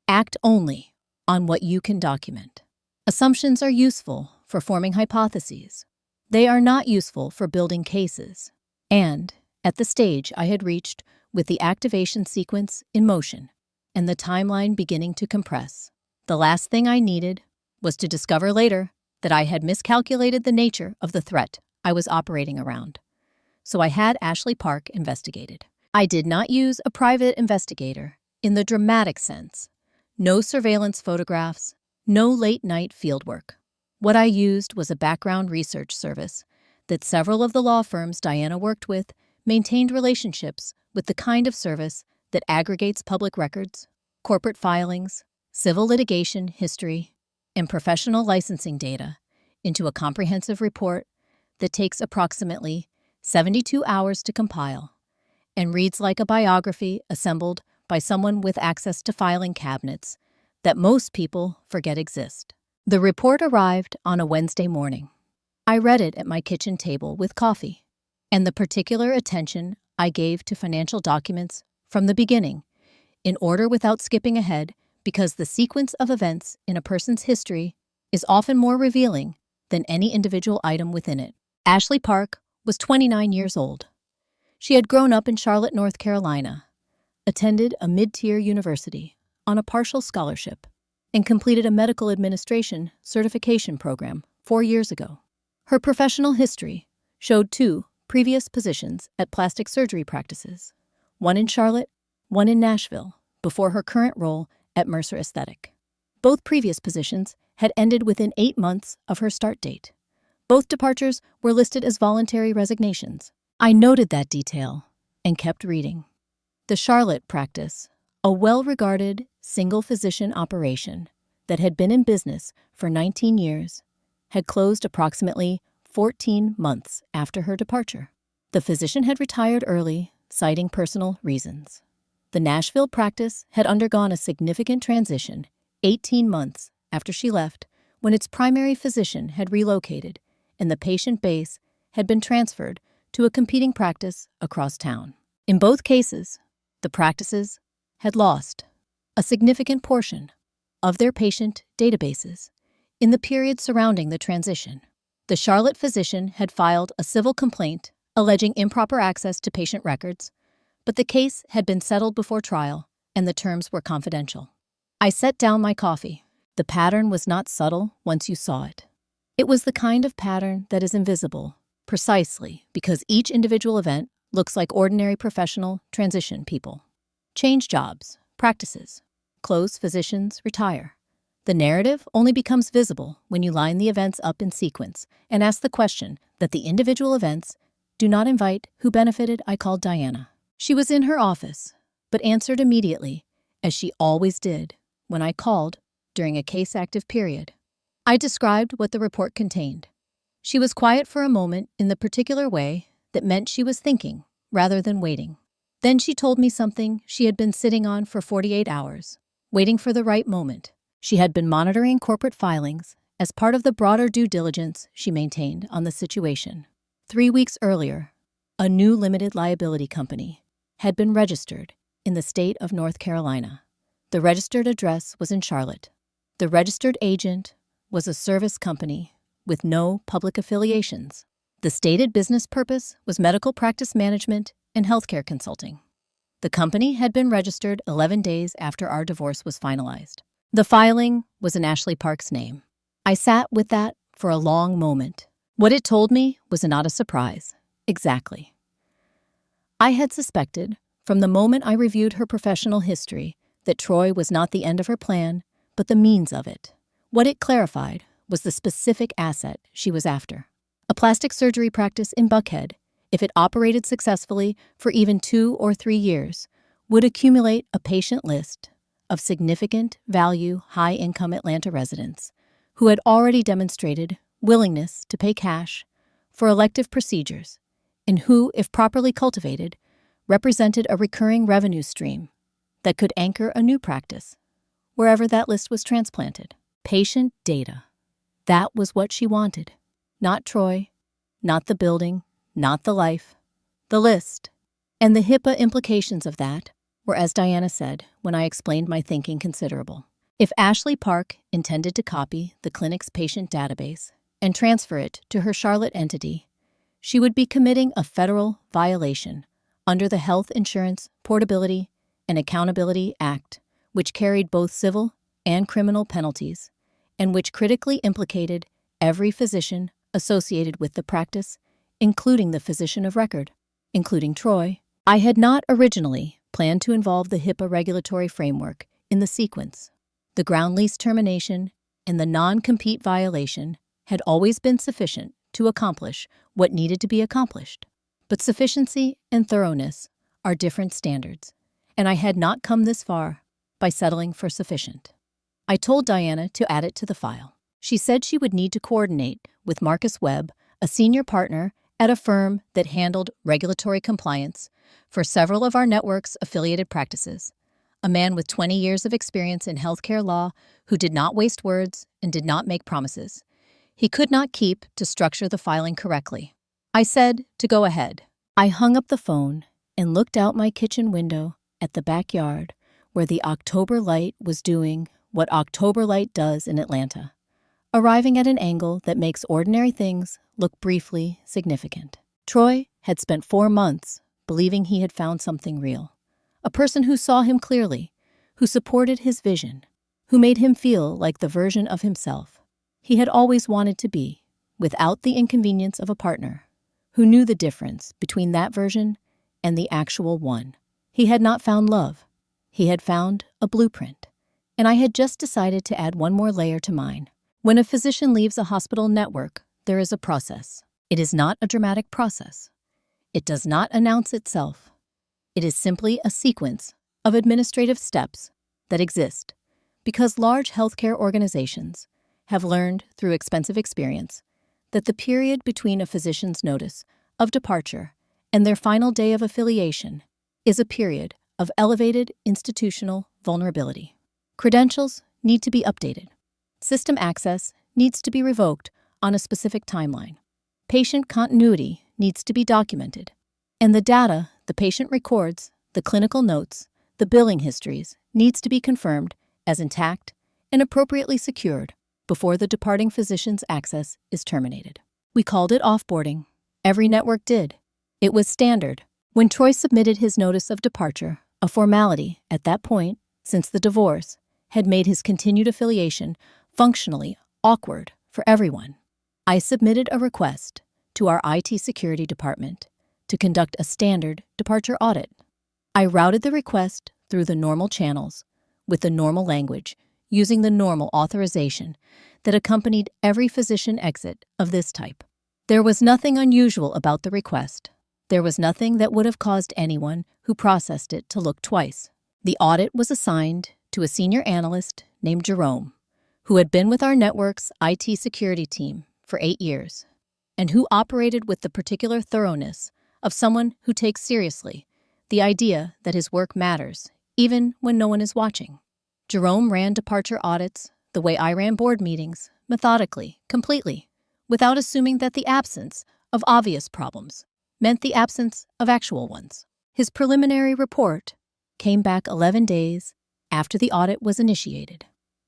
Act only on what you can document. Assumptions are useful for forming hypotheses. They are not useful for building cases. And, at the stage I had reached, with the activation sequence in motion and the timeline beginning to compress, the last thing I needed was to discover later that I had miscalculated the nature of the threat I was operating around. So I had Ashley Park investigated. I did not use a private investigator in the dramatic sense. No surveillance photographs, no late-night fieldwork. What I used was a background research service that several of the law firms Diana worked with maintained relationships with, the kind of service that aggregates public records, corporate filings, civil litigation history, and professional licensing data into a comprehensive report that takes approximately 72 hours to compile and reads like a biography assembled by someone with access to filing cabinets that most people forget exist. The report arrived on a Wednesday morning. I read it at my kitchen table with coffee, and the particular attention I gave to financial documents from the beginning, in order without skipping ahead, because the sequence of events in a person's history is often more revealing than any individual item within it. Ashley Park was 29 years old. She had grown up in Charlotte, North Carolina, attended a mid-tier university on a partial scholarship, and completed a medical administration certification program 4 years ago. Her professional history showed 2 previous positions at plastic surgery practices, one in Charlotte, one in Nashville, before her current role at Mercer Aesthetic. Both previous positions had ended within 8 months of her start date. Both departures were listed as voluntary resignations. I noted that detail and kept reading. The Charlotte practice, a well-regarded single-physician operation that had been in business for 19 years, had closed approximately 14 months after her departure. The physician had retired early, citing personal reasons. The Nashville practice had undergone a significant transition 18 months after she left, when its primary physician had relocated and the patient base had been transferred to a competing practice across town. In both cases, the practices had lost a significant portion of their patient databases in the period surrounding the transition. The Charlotte physician had filed a civil complaint alleging improper access to patient records, but the case had been settled before trial and the terms were confidential. I set down my coffee. The pattern was not subtle once you saw it. It was the kind of pattern that is invisible, precisely because each individual event looks like ordinary professional transition people. Change jobs, practices, close physicians, retire. The narrative only becomes visible when you line the events up in sequence and ask the question that the individual events do not invite. Who benefited? I called Diana. She was in her office, but answered immediately, as she always did when I called during a case-active period. I described what the report contained. She was quiet for a moment in the particular way that meant she was thinking rather than waiting. Then she told me something she had been sitting on for 48 hours, waiting for the right moment. She had been monitoring corporate filings as part of the broader due diligence she maintained on the situation. 3 weeks earlier, a new limited liability company had been registered in the state of North Carolina. The registered address was in Charlotte. The registered agent was a service company with no public affiliations. The stated business purpose was medical practice management and healthcare consulting. The company had been registered 11 days after our divorce was finalized. The filing was in Ashley Park's name. I sat with that for a long moment. What it told me was not a surprise. Exactly. I had suspected, from the moment I reviewed her professional history, that Troy was not the end of her plan, but the means of it. What it clarified was the specific asset she was after. A plastic surgery practice in Buckhead, if it operated successfully for even 2 or 3 years, would accumulate a patient list of significant value, high-income Atlanta residents who had already demonstrated willingness to pay cash for elective procedures and who, if properly cultivated, represented a recurring revenue stream that could anchor a new practice, wherever that list was transplanted. Patient data. That was what she wanted. Not Troy, not the building, not the life. The list. And the HIPAA implications of that were, as Diana said when I explained my thinking, considerable. If Ashley Park intended to copy the clinic's patient database and transfer it to her Charlotte entity, she would be committing a federal violation under the Health Insurance Portability and Accountability Act, which carried both civil and criminal penalties, and which critically implicated every physician associated with the practice, including the physician of record, including Troy. I had not originally planned to involve the HIPAA regulatory framework in the sequence. The ground lease termination and the non-compete violation had always been sufficient to accomplish what needed to be accomplished. But sufficiency and thoroughness are different standards, and I had not come this far by settling for sufficient. I told Diana to add it to the file. She said she would need to coordinate with Marcus Webb, a senior partner at a firm that handled regulatory compliance for several of our network's affiliated practices, a man with 20 years of experience in healthcare law who did not waste words and did not make promises he could not keep to structure the filing correctly. I said to go ahead. I hung up the phone and looked out my kitchen window at the backyard where the October light was doing what October light does in Atlanta, arriving at an angle that makes ordinary things look briefly significant. Troy had spent 4 months believing he had found something real, a person who saw him clearly, who supported his vision, who made him feel like the version of himself he had always wanted to be, without the inconvenience of a partner, who knew the difference between that version and the actual one. He had not found love. He had found a blueprint. And I had just decided to add one more layer to mine. When a physician leaves a hospital network, there is a process. It is not a dramatic process. It does not announce itself. It is simply a sequence of administrative steps that exist because large healthcare organizations have learned through expensive experience that the period between a physician's notice of departure and their final day of affiliation is a period of elevated institutional vulnerability. Credentials need to be updated. System access needs to be revoked on a specific timeline. Patient continuity needs to be documented. And the data the patient records, the clinical notes, the billing histories, needs to be confirmed as intact and appropriately secured before the departing physician's access is terminated. We called it offboarding. Every network did. It was standard. When Troy submitted his notice of departure, a formality at that point, since the divorce, had made his continued affiliation functionally awkward for everyone. I submitted a request to our IT security department to conduct a standard departure audit. I routed the request through the normal channels with the normal language, using the normal authorization that accompanied every physician exit of this type. There was nothing unusual about the request. There was nothing that would have caused anyone who processed it to look twice. The audit was assigned to a senior analyst named Jerome, who had been with our network's IT security team for 8 years, and who operated with the particular thoroughness of someone who takes seriously the idea that his work matters, even when no one is watching. Jerome ran departure audits the way I ran board meetings, methodically, completely, without assuming that the absence of obvious problems meant the absence of actual ones. His preliminary report came back 11 days after the audit was initiated.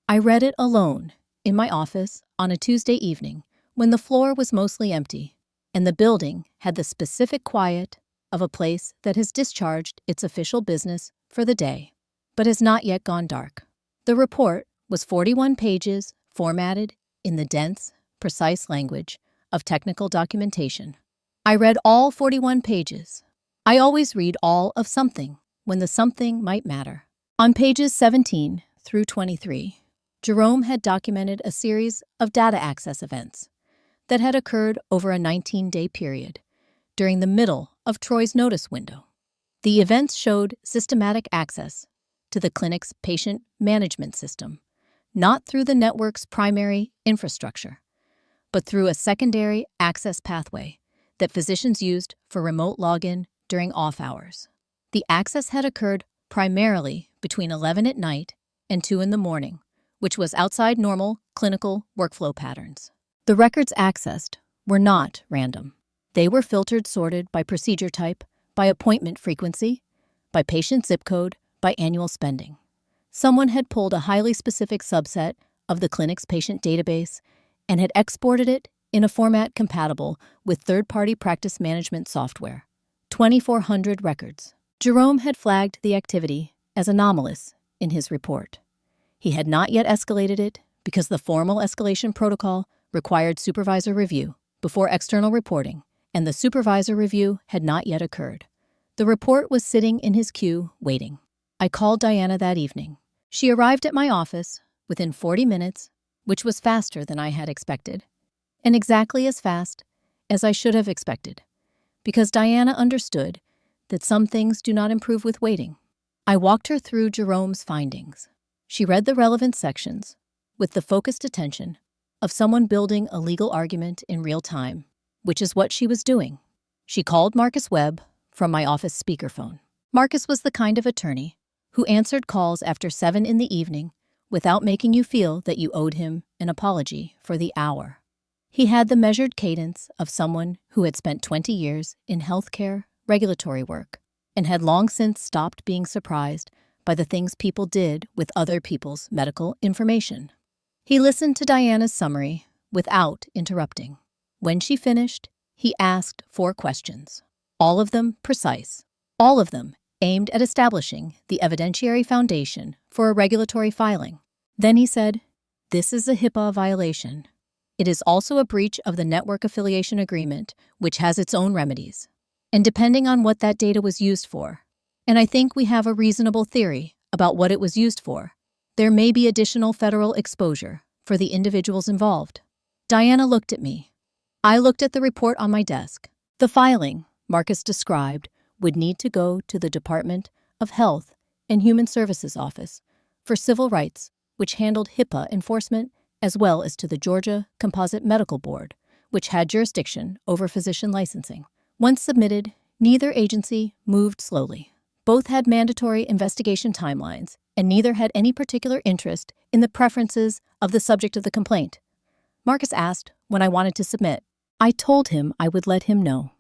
I read it alone in my office on a Tuesday evening when the floor was mostly empty and the building had the specific quiet of a place that has discharged its official business for the day, but has not yet gone dark. The report was 41 pages, formatted in the dense, precise language of technical documentation. I read all 41 pages. I always read all of something when the something might matter. On pages 17 through 23, Jerome had documented a series of data access events that had occurred over a 19-day period during the middle of Troy's notice window. The events showed systematic access to the clinic's patient management system, not through the network's primary infrastructure, but through a secondary access pathway that physicians used for remote login during off hours. The access had occurred primarily between 11 at night and 2 in the morning, which was outside normal clinical workflow patterns. The records accessed were not random. They were filtered, sorted by procedure type, by appointment frequency, by patient zip code, by annual spending. Someone had pulled a highly specific subset of the clinic's patient database and had exported it in a format compatible with third-party practice management software. 2,400 records. Jerome had flagged the activity as anomalous in his report. He had not yet escalated it because the formal escalation protocol required supervisor review before external reporting, and the supervisor review had not yet occurred. The report was sitting in his queue, waiting. I called Diana that evening. She arrived at my office within 40 minutes, which was faster than I had expected, and exactly as fast as I should have expected, because Diana understood that some things do not improve with waiting. I walked her through Jerome's findings. She read the relevant sections with the focused attention of someone building a legal argument in real time, which is what she was doing. She called Marcus Webb from my office speakerphone. Marcus was the kind of attorney who answered calls after 7 in the evening without making you feel that you owed him an apology for the hour. He had the measured cadence of someone who had spent 20 years in healthcare regulatory work and had long since stopped being surprised by the things people did with other people's medical information. He listened to Diana's summary without interrupting. When she finished, he asked 4 questions, all of them precise, all of them aimed at establishing the evidentiary foundation for a regulatory filing. Then he said, "This is a HIPAA violation. It is also a breach of the network affiliation agreement, which has its own remedies. And depending on what that data was used for, and I think we have a reasonable theory about what it was used for, there may be additional federal exposure for the individuals involved." Diana looked at me. I looked at the report on my desk. The filing, Marcus described, would need to go to the Department of Health and Human Services Office for Civil Rights, which handled HIPAA enforcement, as well as to the Georgia Composite Medical Board, which had jurisdiction over physician licensing. Once submitted, neither agency moved slowly. Both had mandatory investigation timelines, and neither had any particular interest in the preferences of the subject of the complaint. Marcus asked when I wanted to submit. I told him I would let him know.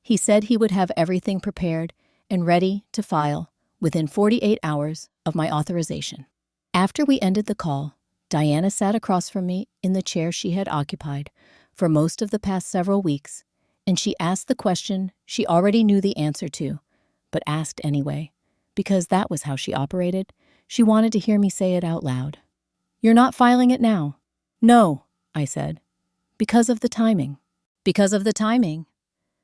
He said he would have everything prepared and ready to file within 48 hours of my authorization. After we ended the call, Diana sat across from me in the chair she had occupied for most of the past several weeks, and she asked the question she already knew the answer to, but asked anyway, because that was how she operated. She wanted to hear me say it out loud. "You're not filing it now?" "No," I said. "Because of the timing." "Because of the timing?"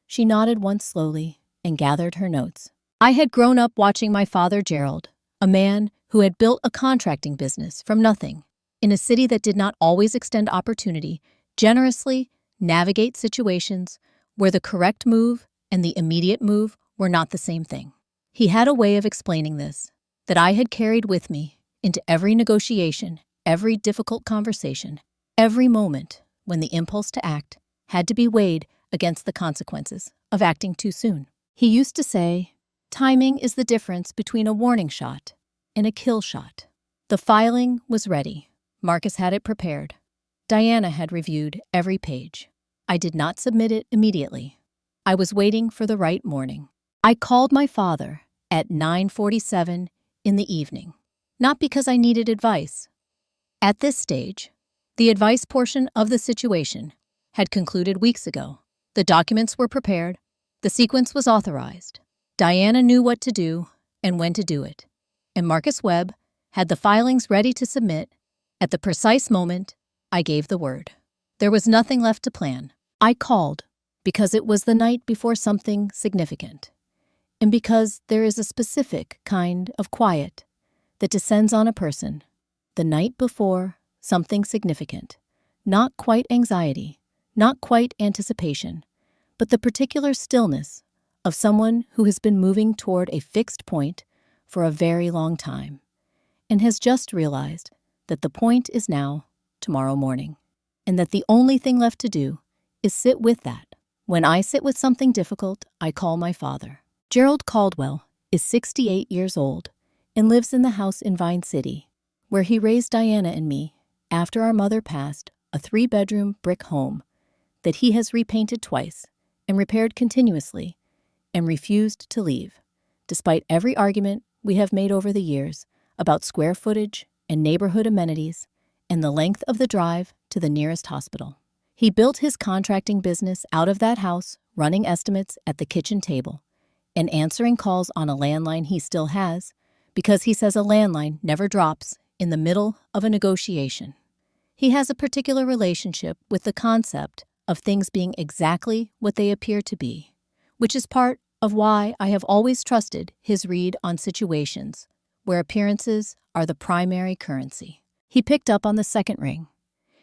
She nodded once slowly and gathered her notes. I had grown up watching my father, Gerald, a man who had built a contracting business from nothing, in a city that did not always extend opportunity, generously navigate situations where the correct move and the immediate move were not the same thing. He had a way of explaining this that I had carried with me into every negotiation, every difficult conversation, every moment when the impulse to act had to be weighed against the consequences of acting too soon. He used to say, "Timing is the difference between a warning shot and a kill shot." The filing was ready. Marcus had it prepared. Diana had reviewed every page. I did not submit it immediately. I was waiting for the right morning. I called my father at 9:47 in the evening, not because I needed advice. At this stage, the advice portion of the situation had concluded weeks ago. The documents were prepared. The sequence was authorized. Diana knew what to do and when to do it. And Marcus Webb had the filings ready to submit at the precise moment I gave the word. There was nothing left to plan. I called because it was the night before something significant, and because there is a specific kind of quiet that descends on a person the night before something significant, not quite anxiety, not quite anticipation, but the particular stillness of someone who has been moving toward a fixed point for a very long time and has just realized that the point is now tomorrow morning, and that the only thing left to do is sit with that. When I sit with something difficult, I call my father. Gerald Caldwell is 68 years old and lives in the house in Vine City, where he raised Diana and me after our mother passed, a 3-bedroom brick home that he has repainted twice and repaired continuously and refused to leave, despite every argument we have made over the years about square footage and neighborhood amenities and the length of the drive to the nearest hospital. He built his contracting business out of that house, running estimates at the kitchen table and answering calls on a landline he still has, because he says a landline never drops in the middle of a negotiation. He has a particular relationship with the concept of things being exactly what they appear to be, which is part of why I have always trusted his read on situations where appearances are the primary currency. He picked up on the second ring.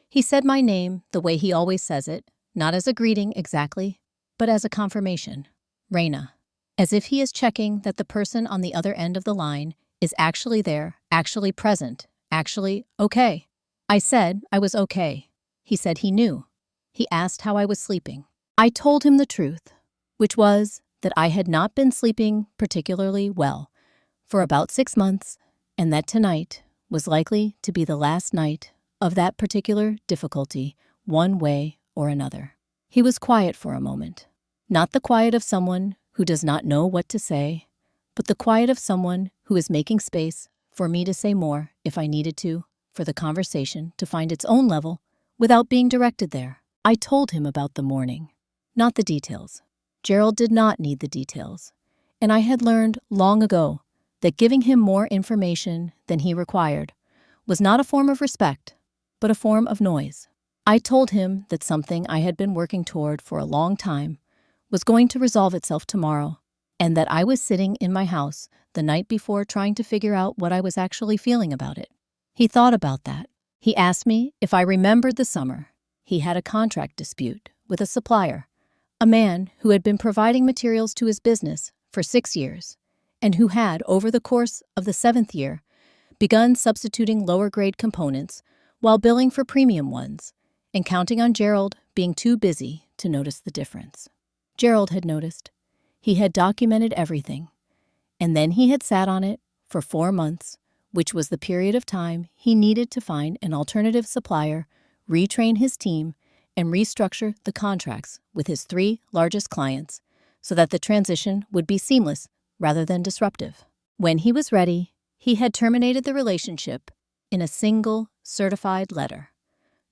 He said my name the way he always says it, not as a greeting exactly, but as a confirmation. Raina. As if he is checking that the person on the other end of the line is actually there, actually present, actually okay. I said I was okay. He said he knew. He asked how I was sleeping. I told him the truth, which was that I had not been sleeping particularly well for about 6 months, and that tonight was likely to be the last night of that particular difficulty, one way or another. He was quiet for a moment, not the quiet of someone who does not know what to say, but the quiet of someone who is making space for me to say more if I needed to, for the conversation to find its own level without being directed there. I told him about the morning, not the details. Gerald did not need the details, and I had learned long ago that giving him more information than he required was not a form of respect, but a form of noise. I told him that something I had been working toward for a long time was going to resolve itself tomorrow, and that I was sitting in my house the night before trying to figure out what I was actually feeling about it. He thought about that. He asked me if I remembered the summer. He had a contract dispute with a supplier, a man who had been providing materials to his business for 6 years, and who had, over the course of the 7th year, begun substituting lower-grade components while billing for premium ones, and counting on Gerald being too busy to notice the difference. Gerald had noticed. He had documented everything, and then he had sat on it for 4 months, which was the period of time he needed to find an alternative supplier, retrain his team, and restructure the contracts with his 3 largest clients so that the transition would be seamless rather than disruptive. When he was ready, he had terminated the relationship in a single certified letter.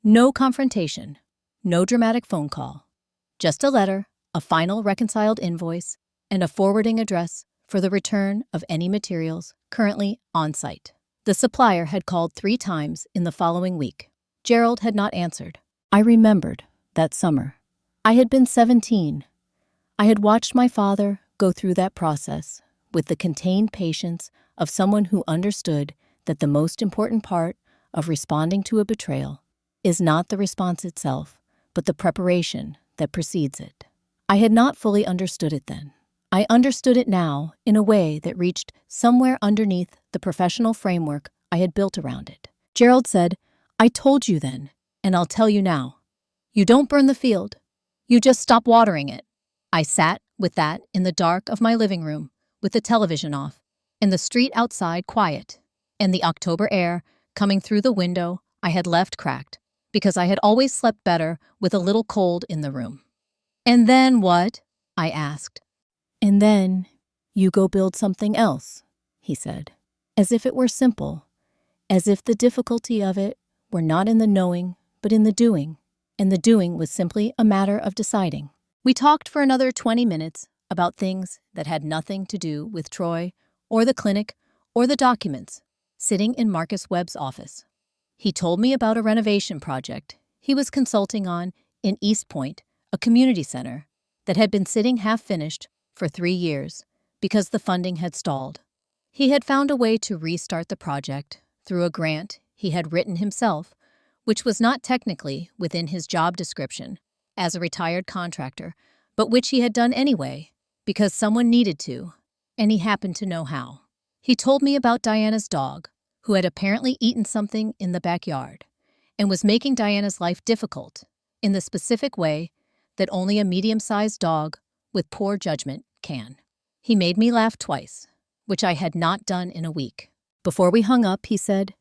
No confrontation, no dramatic phone call, just a letter, a final reconciled invoice, and a forwarding address for the return of any materials currently on site. The supplier had called 3 times in the following week. Gerald had not answered. I remembered that summer. I had been 17. I had watched my father go through that process with the contained patience of someone who understood that the most important part of responding to a betrayal is not the response itself, but the preparation that precedes it. I had not fully understood it then. I understood it now in a way that reached somewhere underneath the professional framework I had built around it. Gerald said, I told you then, and I'll tell you now. You don't burn the field. You just stop watering it. I sat with that in the dark of my living room, with the television off, and the street outside quiet, and the October air coming through the window I had left cracked, because I had always slept better with a little cold in the room. And then what? I asked. And then you go build something else, he said, as if it were simple, as if the difficulty of it were not in the knowing, but in the doing, and the doing was simply a matter of deciding. We talked for another 20 minutes about things that had nothing to do with Troy or the clinic or the documents, sitting in Marcus Webb's office. He told me about a renovation project he was consulting on in East Point, a community center that had been sitting half-finished for 3 years because the funding had stalled. He had found a way to restart the project through a grant he had written himself, which was not technically within his job description as a retired contractor, but which he had done anyway because someone needed to, and he happened to know how. He told me about Diana's dog, who had apparently eaten something in the backyard and was making Diana's life difficult in the specific way that only a medium-sized dog with poor judgment can. He made me laugh twice. which I had not done in a week. Before we hung up, he said,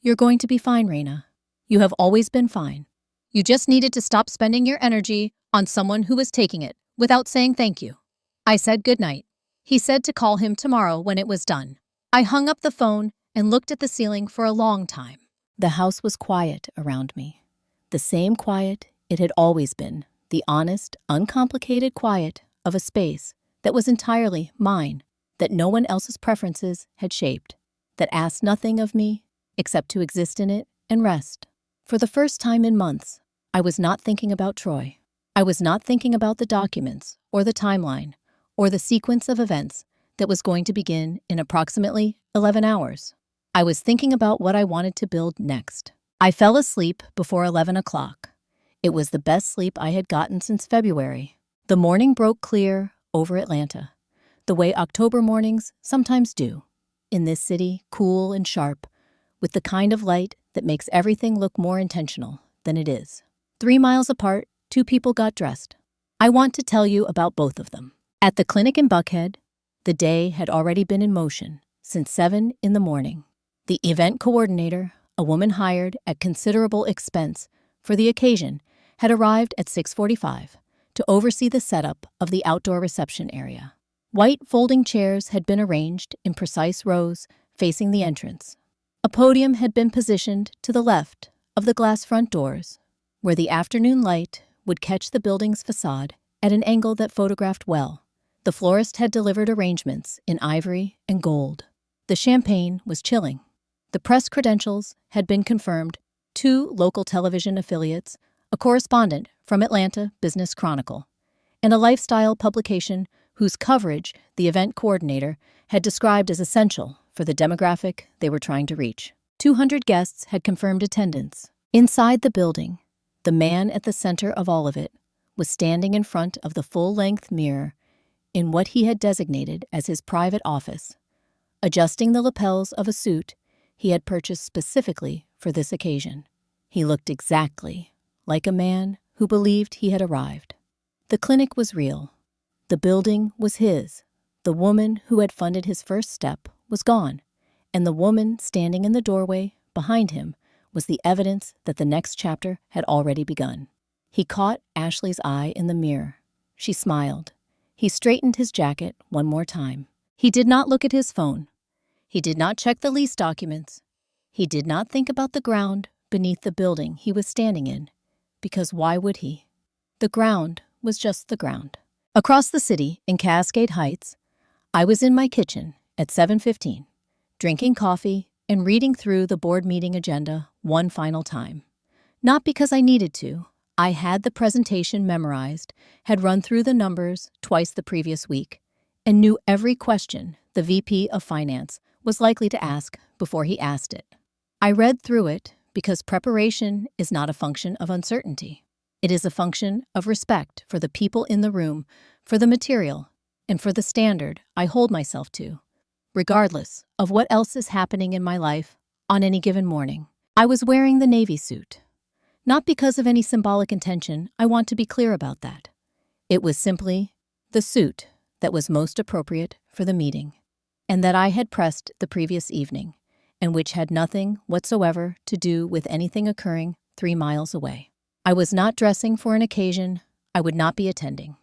"You're going to be fine, Raina. You have always been fine. You just needed to stop spending your energy on someone who was taking it without saying thank you." I said goodnight. He said to call him tomorrow when it was done. I hung up the phone and looked at the ceiling for a long time. The house was quiet around me. The same quiet it had always been, the honest, uncomplicated quiet of a space that was entirely mine, that no one else's preferences had shaped, that asked nothing of me except to exist in it and rest. For the first time in months, I was not thinking about Troy. I was not thinking about the documents or the timeline or the sequence of events that was going to begin in approximately 11 hours. I was thinking about what I wanted to build next. I fell asleep before 11 o'clock. It was the best sleep I had gotten since February. The morning broke clear over Atlanta, the way October mornings sometimes do. In this city, cool and sharp, with the kind of light that makes everything look more intentional than it is. 3 miles apart, 2 people got dressed. I want to tell you about both of them. At the clinic in Buckhead, the day had already been in motion since 7 in the morning. The event coordinator, a woman hired at considerable expense for the occasion, had arrived at 6:45 to oversee the setup of the outdoor reception area. White folding chairs had been arranged in precise rows facing the entrance. A podium had been positioned to the left of the glass front doors, where the afternoon light would catch the building's facade at an angle that photographed well. The florist had delivered arrangements in ivory and gold. The champagne was chilling. The press credentials had been confirmed: 2 local television affiliates, a correspondent from Atlanta Business Chronicle, and a lifestyle publication whose coverage the event coordinator had described as essential for the demographic they were trying to reach. 200 guests had confirmed attendance. Inside the building, the man at the center of all of it was standing in front of the full-length mirror in what he had designated as his private office, adjusting the lapels of a suit he had purchased specifically for this occasion. He looked exactly like a man who believed he had arrived. The clinic was real. The building was his. The woman who had funded his first step was gone, and the woman standing in the doorway behind him was the evidence that the next chapter had already begun. He caught Ashley's eye in the mirror. She smiled. He straightened his jacket one more time. He did not look at his phone. He did not check the lease documents. He did not think about the ground beneath the building he was standing in, because why would he? The ground was just the ground. Across the city in Cascade Heights, I was in my kitchen at 7:15, drinking coffee and reading through the board meeting agenda one final time. Not because I needed to. I had the presentation memorized, had run through the numbers twice the previous week, and knew every question the VP of Finance was likely to ask before he asked it. I read through it because preparation is not a function of uncertainty. It is a function of respect for the people in the room, for the material, and for the standard I hold myself to, regardless of what else is happening in my life on any given morning. I was wearing the Navy suit. Not because of any symbolic intention, I want to be clear about that. It was simply the suit that was most appropriate for the meeting, and that I had pressed the previous evening, and which had nothing whatsoever to do with anything occurring 3 miles away. I was not dressing for an occasion I would not be attending.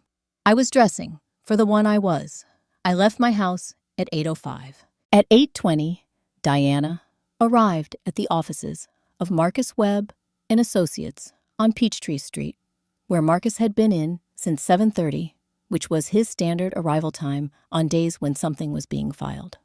I was dressing for the one I was. I left my house at 8:05. At 8:20, Diana arrived at the offices of Marcus Webb and Associates on Peachtree Street, where Marcus had been in since 7:30, which was his standard arrival time on days when something was being filed.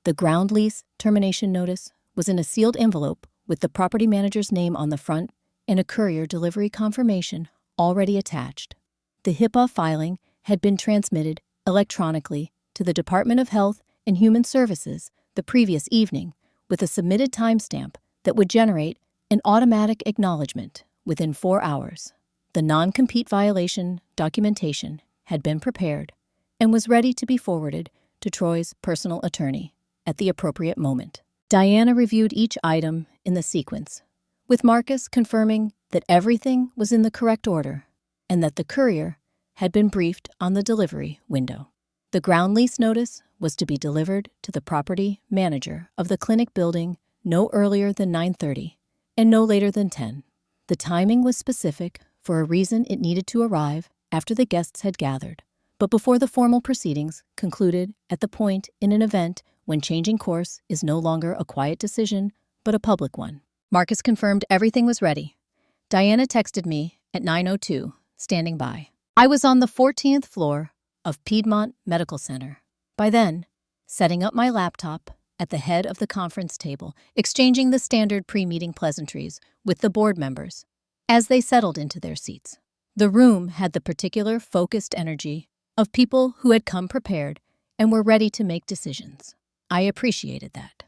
The ground lease termination notice was in a sealed envelope with the property manager's name on the front and a courier delivery confirmation already attached. The HIPAA filing had been transmitted electronically to the Department of Health and Human Services the previous evening with a submitted timestamp that would generate an automatic acknowledgement within 4 hours. The non-compete violation documentation had been prepared and was ready to be forwarded to Troy's personal attorney at the appropriate moment. Diana reviewed each item in the sequence, with Marcus confirming that everything was in the correct order and that the courier had been briefed on the delivery window. The ground lease notice was to be delivered to the property manager of the clinic building no earlier than 9:30 and no later than 10. The timing was specific for a reason. It needed to arrive after the guests had gathered, but before the formal proceedings concluded, at the point in an event when changing course is no longer a quiet decision but a public one. Marcus confirmed everything was ready. Diana texted me at 9:02, standing by. I was on the 14th floor of Piedmont Medical Center. By then, setting up my laptop at the head of the conference table, exchanging the standard pre-meeting pleasantries with the board members as they settled into their seats. The room had the particular focused energy of people who had come prepared and were ready to make decisions. I appreciated that.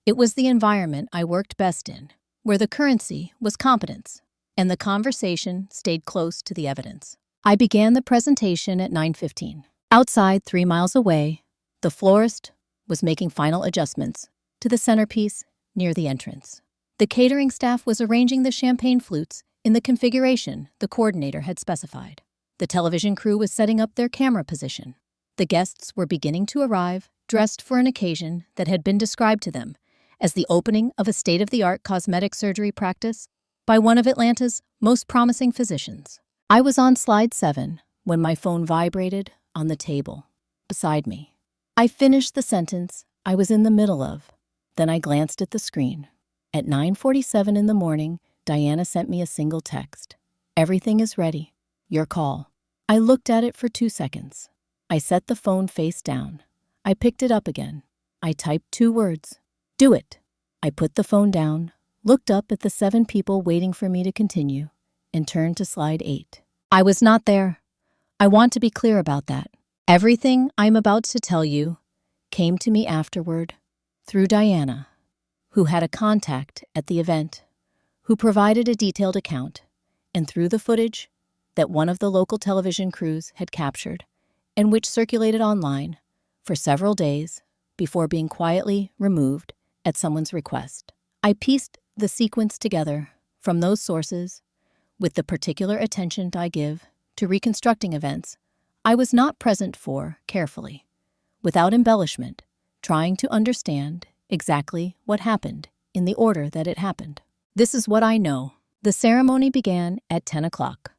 It was the environment I worked best in, where the currency was competence, and the conversation stayed close to the evidence. I began the presentation at 9:15. Outside, 3 miles away, the florist was making final adjustments to the centerpiece near the entrance. The catering staff was arranging the champagne flutes in the configuration the coordinator had specified. The television crew was setting up their camera position. The guests were beginning to arrive, dressed for an occasion that had been described to them as the opening of a state-of-the-art cosmetic surgery practice by one of Atlanta's most promising physicians. I was on slide 7 when my phone vibrated on the table beside me. I finished the sentence I was in the middle of. Then I glanced at the screen. At 9:47 in the morning, Diana sent me a single text. "Everything is ready. Your call." I looked at it for 2 seconds. I set the phone face down. I picked it up again. I typed 2 words. "Do it." I put the phone down, looked up at the 7 people waiting for me to continue, and turned to slide 8. I was not there. I want to be clear about that. Everything I'm about to tell you came to me afterward through Diana, who had a contact at the event, who provided a detailed account, and through the footage that one of the local television crews had captured and which circulated online for several days before being quietly removed at someone's request. I pieced the sequence together from those sources with the particular attention I give to reconstructing events I was not present for carefully, without embellishment, trying to understand exactly what happened in the order that it happened. This is what I know. The ceremony began at 10 o'clock,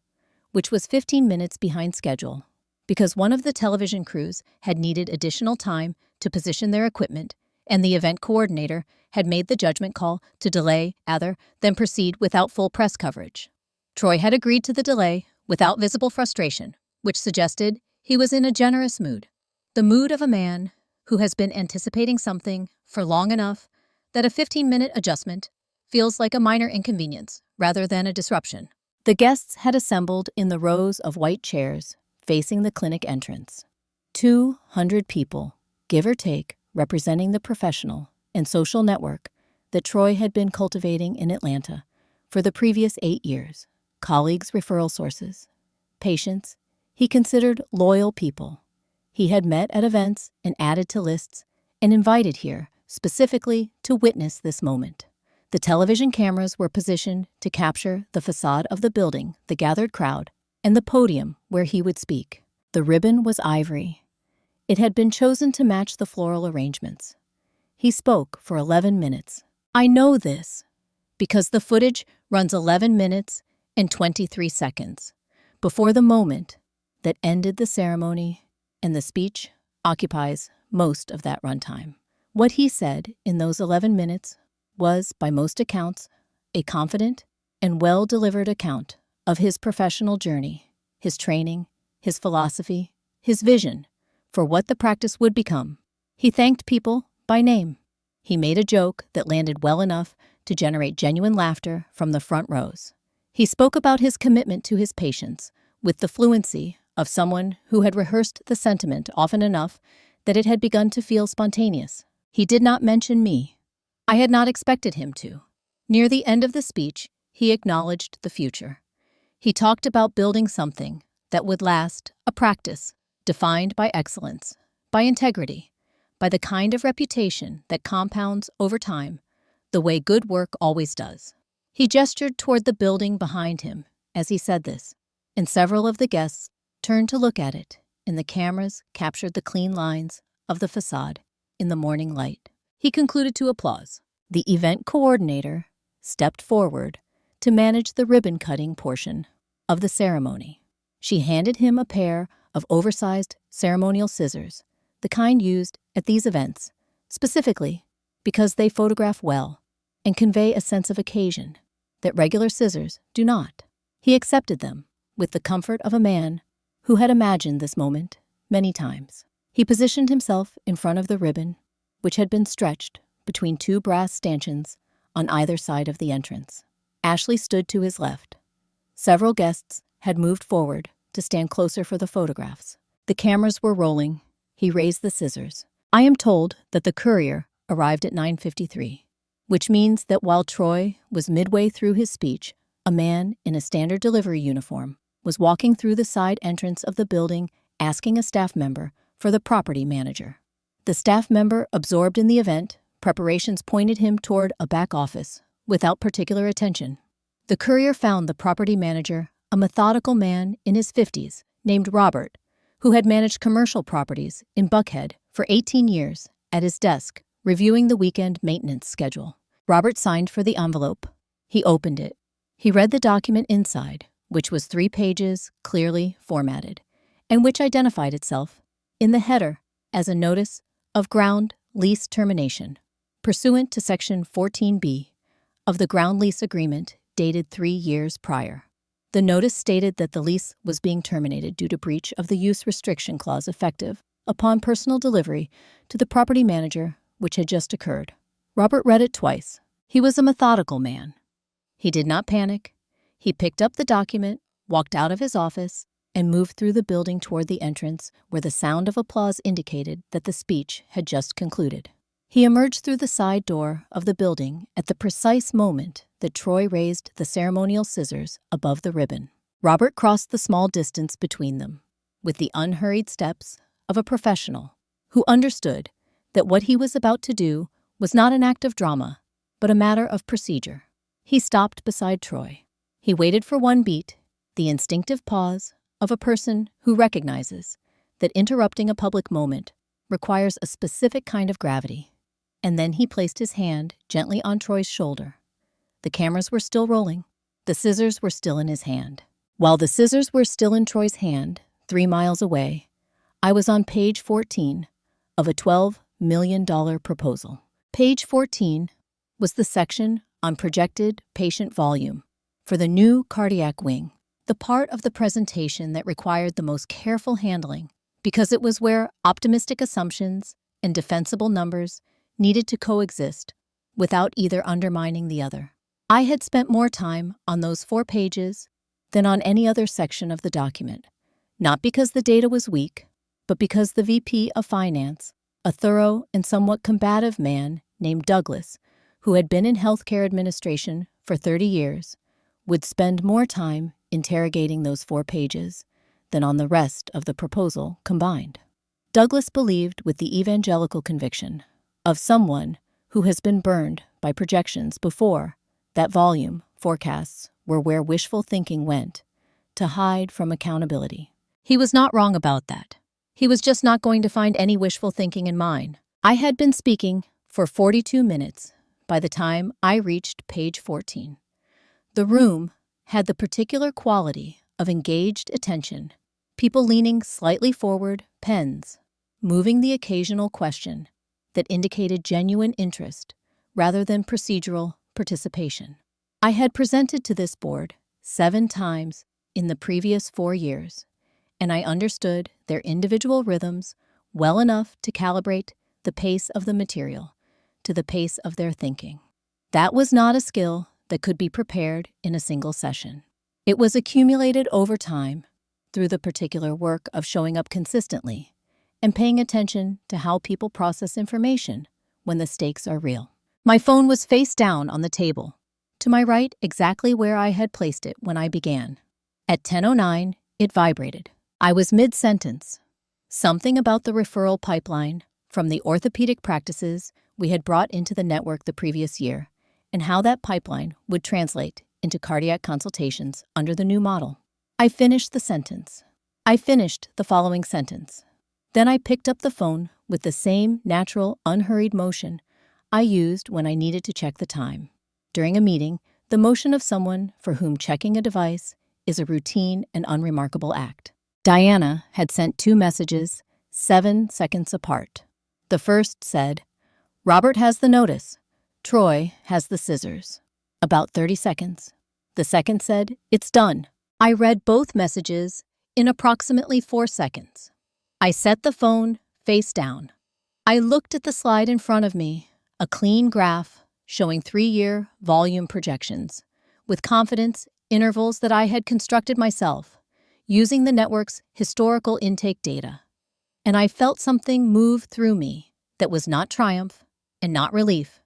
which was 15 minutes behind schedule, because one of the television crews had needed additional time to position their equipment, and the event coordinator had made the judgment call to delay rather than proceed without full press coverage. Troy had agreed to the delay without visible frustration, which suggested he was in a generous mood, the mood of a man who has been anticipating something for long enough that a 15-minute adjustment feels like a minor inconvenience rather than a disruption. The guests had assembled in the rows of white chairs facing the clinic entrance. 200 people, give or take, representing the professional and social network that Troy had been cultivating in Atlanta for the previous 8 years. Colleagues, referral sources, patients, he considered loyal people. He had met at events and added to lists and invited here specifically to witness this moment. The television cameras were positioned to capture the facade of the building, the gathered crowd, and the podium where he would speak. The ribbon was ivory. It had been chosen to match the floral arrangements. He spoke for 11 minutes. I know this because the footage runs 11 minutes and 23 seconds before the moment that ended the ceremony, and the speech occupies most of that runtime. What he said in those 11 minutes was, by most accounts, a confident and well-delivered account of his professional journey, his training, his philosophy, his vision for what the practice would become. He thanked people by name. He made a joke that landed well enough to generate genuine laughter from the front rows. He spoke about his commitment to his patients with the fluency of someone who had rehearsed the sentiment often enough that it had begun to feel spontaneous. He did not mention me. I had not expected him to. Near the end of the speech, he acknowledged the future. He talked about building something that would last, a practice defined by excellence, by integrity, by the kind of reputation that compounds over time, the way good work always does. He gestured toward the building behind him as he said this, and several of the guests turned to look at it, and the cameras captured the clean lines of the facade in the morning light. He concluded to applause. The event coordinator stepped forward to manage the ribbon-cutting portion of the ceremony. She handed him a pair of oversized ceremonial scissors, the kind used at these events, specifically because they photograph well and convey a sense of occasion that regular scissors do not. He accepted them with the comfort of a man who had imagined this moment many times. He positioned himself in front of the ribbon, which had been stretched between two brass stanchions on either side of the entrance. Ashley stood to his left. Several guests had moved forward to stand closer for the photographs. The cameras were rolling. He raised the scissors. I am told that the courier arrived at 9:53, which means that while Troy was midway through his speech, a man in a standard delivery uniform was walking through the side entrance of the building asking a staff member for the property manager. The staff member, absorbed in the event, preparations pointed him toward a back office without particular attention. The courier found the property manager, a methodical man in his 50s named Robert, who had managed commercial properties in Buckhead for 18 years, at his desk, reviewing the weekend maintenance schedule. Robert signed for the envelope. He opened it. He read the document inside, which was 3 pages, clearly formatted, and which identified itself in the header as a notice of ground lease termination, pursuant to Section 14B of the ground lease agreement dated 3 years prior. The notice stated that the lease was being terminated due to breach of the use restriction clause effective upon personal delivery to the property manager, which had just occurred. Robert read it twice. He was a methodical man. He did not panic. He picked up the document, walked out of his office, and moved through the building toward the entrance where the sound of applause indicated that the speech had just concluded. He emerged through the side door of the building at the precise moment that Troy raised the ceremonial scissors above the ribbon. Robert crossed the small distance between them with the unhurried steps of a professional who understood that what he was about to do was not an act of drama, but a matter of procedure. He stopped beside Troy. He waited for one beat, the instinctive pause of a person who recognizes that interrupting a public moment requires a specific kind of gravity. And then he placed his hand gently on Troy's shoulder. The cameras were still rolling. The scissors were still in his hand. While the scissors were still in Troy's hand, 3 miles away, I was on page 14 of a $12 million proposal. Page 14 was the section on projected patient volume for the new cardiac wing, the part of the presentation that required the most careful handling because it was where optimistic assumptions and defensible numbers needed to coexist without either undermining the other. I had spent more time on those 4 pages than on any other section of the document, not because the data was weak, but because the VP of Finance, a thorough and somewhat combative man named Douglas, who had been in healthcare administration for 30 years, would spend more time interrogating those 4 pages than on the rest of the proposal combined. Douglas believed with the evangelical conviction of someone who has been burned by projections before that volume forecasts were where wishful thinking went to hide from accountability. He was not wrong about that. He was just not going to find any wishful thinking in mine. I had been speaking for 42 minutes by the time I reached page 14. The room had the particular quality of engaged attention, people leaning slightly forward, pens, moving the occasional question that indicated genuine interest rather than procedural participation. I had presented to this board 7 times in the previous 4 years, and I understood their individual rhythms well enough to calibrate the pace of the material to the pace of their thinking. That was not a skill that could be prepared in a single session. It was accumulated over time through the particular work of showing up consistently and paying attention to how people process information when the stakes are real. My phone was face down on the table, to my right exactly where I had placed it when I began. At 10:09, it vibrated. I was mid-sentence. Something about the referral pipeline from the orthopedic practices we had brought into the network the previous year and how that pipeline would translate into cardiac consultations under the new model. I finished the sentence. I finished the following sentence. Then I picked up the phone with the same natural, unhurried motion I used when I needed to check the time. During a meeting, the motion of someone for whom checking a device is a routine and unremarkable act. Diana had sent 2 messages, 7 seconds apart. The first said, "Robert has the notice. Troy has the scissors." About 30 seconds. The second said, "It's done." I read both messages in approximately 4 seconds. I set the phone face down. I looked at the slide in front of me, a clean graph showing 3-year volume projections, with confidence intervals that I had constructed myself, using the network's historical intake data. And I felt something move through me that was not triumph and not relief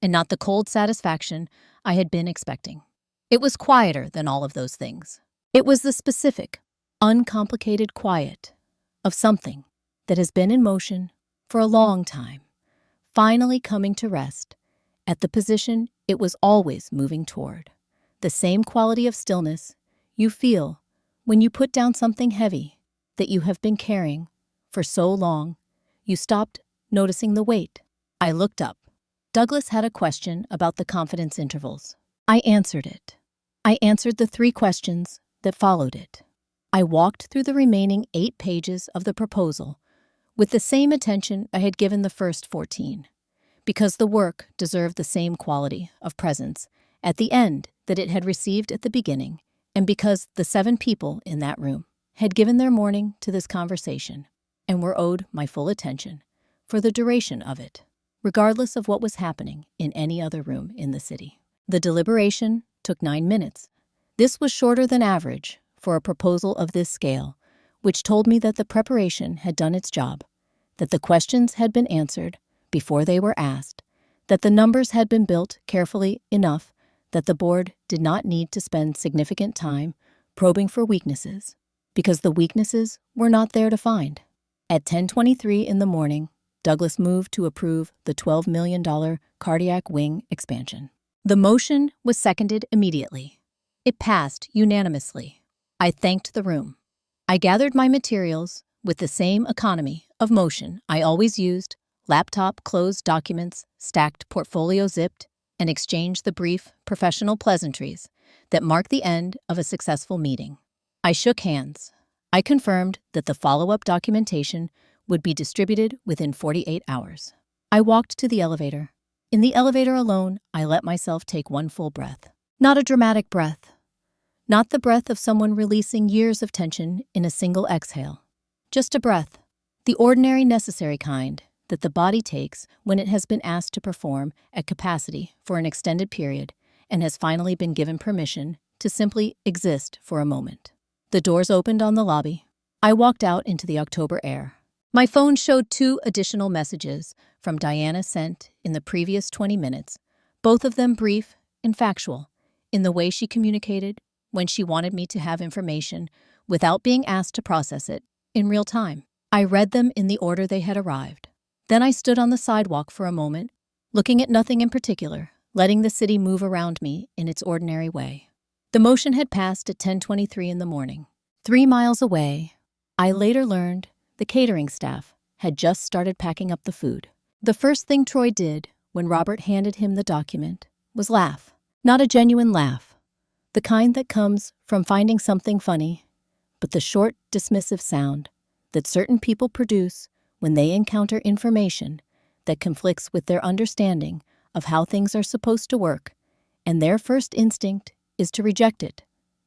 and not the cold satisfaction I had been expecting. It was quieter than all of those things. It was the specific, uncomplicated quiet of something that has been in motion for a long time, finally coming to rest at the position it was always moving toward. The same quality of stillness you feel when you put down something heavy that you have been carrying for so long, you stopped noticing the weight. I looked up. Douglas had a question about the confidence intervals. I answered it. I answered the 3 questions that followed it. I walked through the remaining 8 pages of the proposal with the same attention I had given the first 14, because the work deserved the same quality of presence at the end that it had received at the beginning, and because the 7 people in that room had given their morning to this conversation and were owed my full attention for the duration of it, regardless of what was happening in any other room in the city. The deliberation took 9 minutes. This was shorter than average for a proposal of this scale, which told me that the preparation had done its job, that the questions had been answered before they were asked, that the numbers had been built carefully enough that the board did not need to spend significant time probing for weaknesses, because the weaknesses were not there to find. At 10:23 in the morning, Douglas moved to approve the $12 million cardiac wing expansion. The motion was seconded immediately. It passed unanimously. I thanked the room. I gathered my materials with the same economy of motion I always used, laptop closed documents, stacked portfolio zipped, and exchanged the brief professional pleasantries that mark the end of a successful meeting. I shook hands. I confirmed that the follow-up documentation would be distributed within 48 hours. I walked to the elevator. In the elevator alone, I let myself take one full breath. Not a dramatic breath. Not the breath of someone releasing years of tension in a single exhale. Just a breath, the ordinary necessary kind that the body takes when it has been asked to perform at capacity for an extended period and has finally been given permission to simply exist for a moment. The doors opened on the lobby. I walked out into the October air. My phone showed 2 additional messages from Diana sent in the previous 20 minutes, both of them brief and factual in the way she communicated when she wanted me to have information without being asked to process it in real time. I read them in the order they had arrived. Then I stood on the sidewalk for a moment, looking at nothing in particular, letting the city move around me in its ordinary way. The motion had passed at 10:23 in the morning. 3 miles away, I later learned the catering staff had just started packing up the food. The first thing Troy did when Robert handed him the document was laugh. Not a genuine laugh, the kind that comes from finding something funny, but the short, dismissive sound that certain people produce when they encounter information that conflicts with their understanding of how things are supposed to work, and their first instinct is to reject it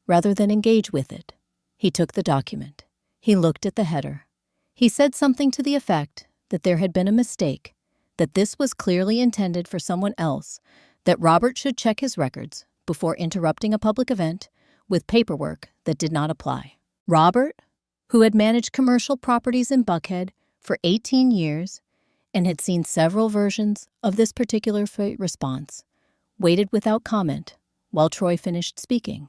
rather than engage with it. He took the document. He looked at the header. He said something to the effect that there had been a mistake, that this was clearly intended for someone else, that Robert should check his records before interrupting a public event with paperwork that did not apply. Robert, who had managed commercial properties in Buckhead for 18 years and had seen several versions of this particular response, waited without comment while Troy finished speaking.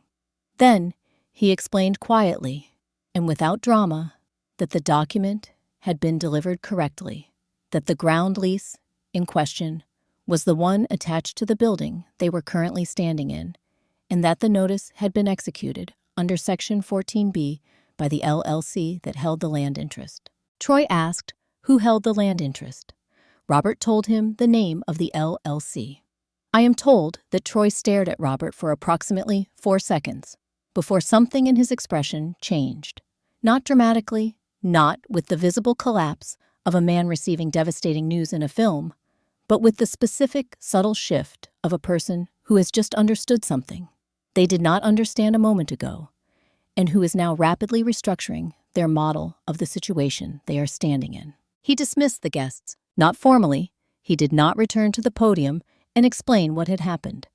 Then he explained quietly and without drama that the document had been delivered correctly, that the ground lease in question was the one attached to the building they were currently standing in, and that the notice had been executed under Section 14B by the LLC that held the land interest. Troy asked Who held the land interest? Robert told him the name of the LLC. I am told that Troy stared at Robert for approximately 4 seconds before something in his expression changed. Not dramatically, not with the visible collapse of a man receiving devastating news in a film, but with the specific, subtle shift of a person who has just understood something they did not understand a moment ago, and who is now rapidly restructuring their model of the situation they are standing in. He dismissed the guests. Not formally, he did not return to the podium and explain what had happened.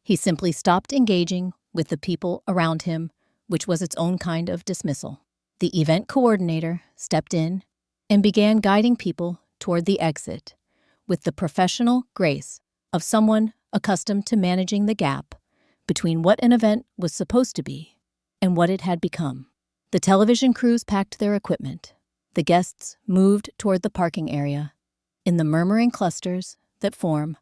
He simply stopped engaging with the people around him, which was its own kind of dismissal. The event coordinator stepped in and began guiding people toward the exit with the professional grace of someone accustomed to managing the gap between what an event was supposed to be and what it had become. The television crews packed their equipment. The guests moved toward the parking area in the murmuring clusters that form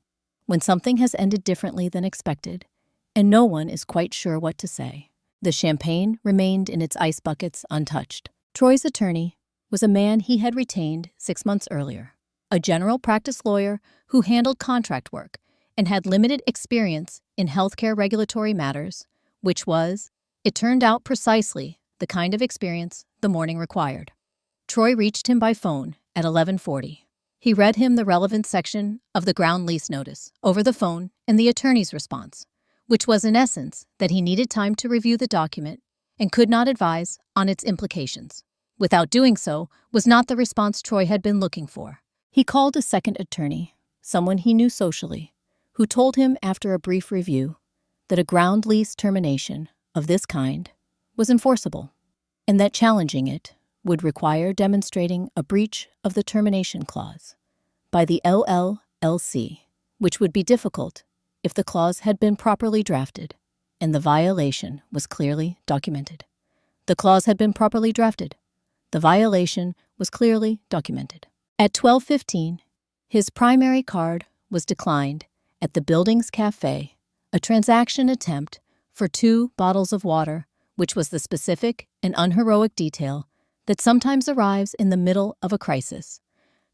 when something has ended differently than expected and no one is quite sure what to say. The champagne remained in its ice buckets untouched. Troy's attorney was a man he had retained 6 months earlier, a general practice lawyer who handled contract work and had limited experience in healthcare regulatory matters, which was, it turned out, precisely the kind of experience the morning required. Troy reached him by phone at 11:40. He read him the relevant section of the ground lease notice over the phone and the attorney's response, which was in essence that he needed time to review the document and could not advise on its implications. Without doing so was not the response Troy had been looking for. He called a second attorney, someone he knew socially, who told him after a brief review that a ground lease termination of this kind was enforceable, and that challenging it would require demonstrating a breach of the termination clause by the LLC, which would be difficult if the clause had been properly drafted and the violation was clearly documented. The clause had been properly drafted. The violation was clearly documented. At 12:15, his primary card was declined at the building's cafe, a transaction attempt for 2 bottles of water, which was the specific and unheroic detail that sometimes arrives in the middle of a crisis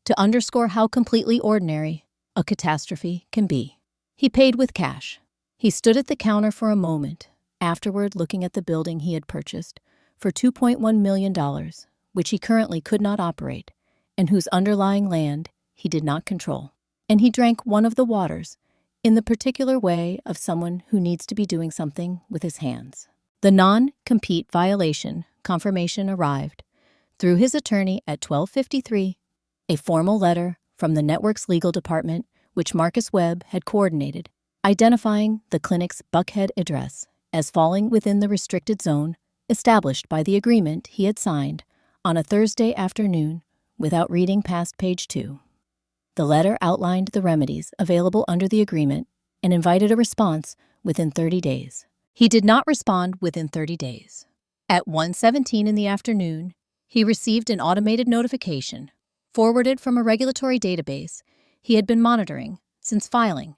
to underscore how completely ordinary a catastrophe can be. He paid with cash. He stood at the counter for a moment, afterward looking at the building he had purchased for $2.1 million, which he currently could not operate, and whose underlying land he did not control. And he drank one of the waters in the particular way of someone who needs to be doing something with his hands. The non-compete violation confirmation arrived through his attorney at 12:53, a formal letter from the network's legal department, which Marcus Webb had coordinated, identifying the clinic's Buckhead address as falling within the restricted zone established by the agreement he had signed on a Thursday afternoon without reading past page 2. The letter outlined the remedies available under the agreement and invited a response within 30 days. He did not respond within 30 days. At 1:17 in the afternoon, he received an automated notification forwarded from a regulatory database he had been monitoring since filing,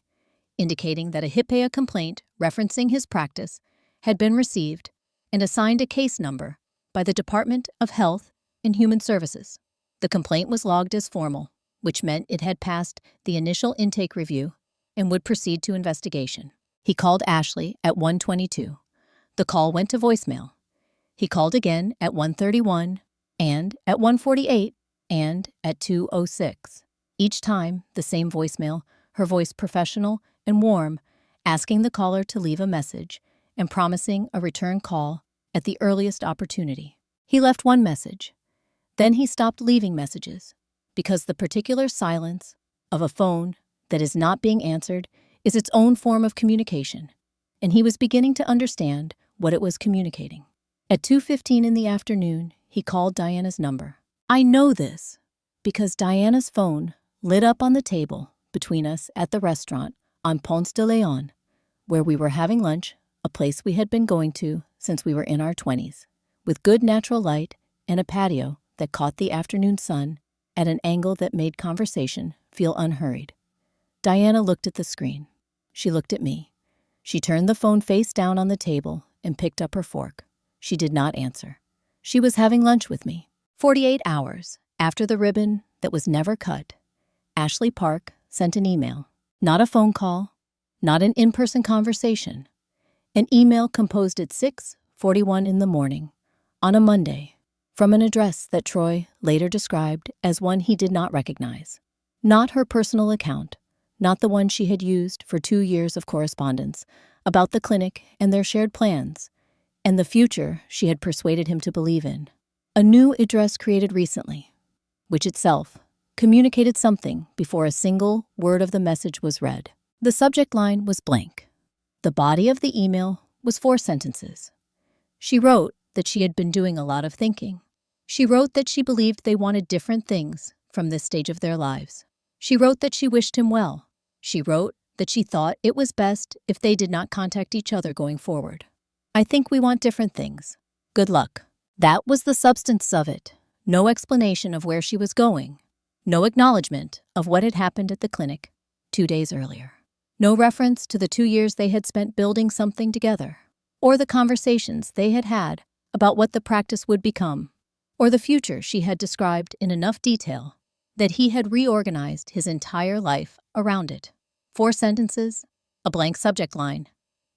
indicating that a HIPAA complaint referencing his practice had been received and assigned a case number by the Department of Health and Human Services. The complaint was logged as formal, which meant it had passed the initial intake review and would proceed to investigation. He called Ashley at 1:22. The call went to voicemail. He called again at 1:31 and at 1:48 and at 2:06. Each time, the same voicemail, her voice professional and warm, asking the caller to leave a message and promising a return call at the earliest opportunity. He left one message. Then he stopped leaving messages, because the particular silence of a phone that is not being answered is its own form of communication, and he was beginning to understand what it was communicating. At 2:15 in the afternoon, he called Diana's number. I know this because Diana's phone lit up on the table between us at the restaurant on Ponce de Leon, where we were having lunch, a place we had been going to since we were in our 20s, with good natural light and a patio that caught the afternoon sun at an angle that made conversation feel unhurried. Diana looked at the screen. She looked at me. She turned the phone face down on the table and picked up her fork. She did not answer. She was having lunch with me. 48 hours after the ribbon that was never cut, Ashley Park sent an email. Not a phone call, not an in-person conversation. An email composed at 6:41 in the morning, on a Monday, from an address that Troy later described as one he did not recognize. Not her personal account, not the one she had used for 2 years of correspondence about the clinic and their shared plans, and the future she had persuaded him to believe in. A new address created recently, which itself communicated something before a single word of the message was read. The subject line was blank. The body of the email was 4 sentences. She wrote that she had been doing a lot of thinking. She wrote that she believed they wanted different things from this stage of their lives. She wrote that she wished him well. She wrote that she thought it was best if they did not contact each other going forward. I think we want different things. Good luck. That was the substance of it. No explanation of where she was going. No acknowledgement of what had happened at the clinic 2 days earlier. No reference to the 2 years they had spent building something together, or the conversations they had had about what the practice would become, or the future she had described in enough detail that he had reorganized his entire life around it. 4 sentences, a blank subject line,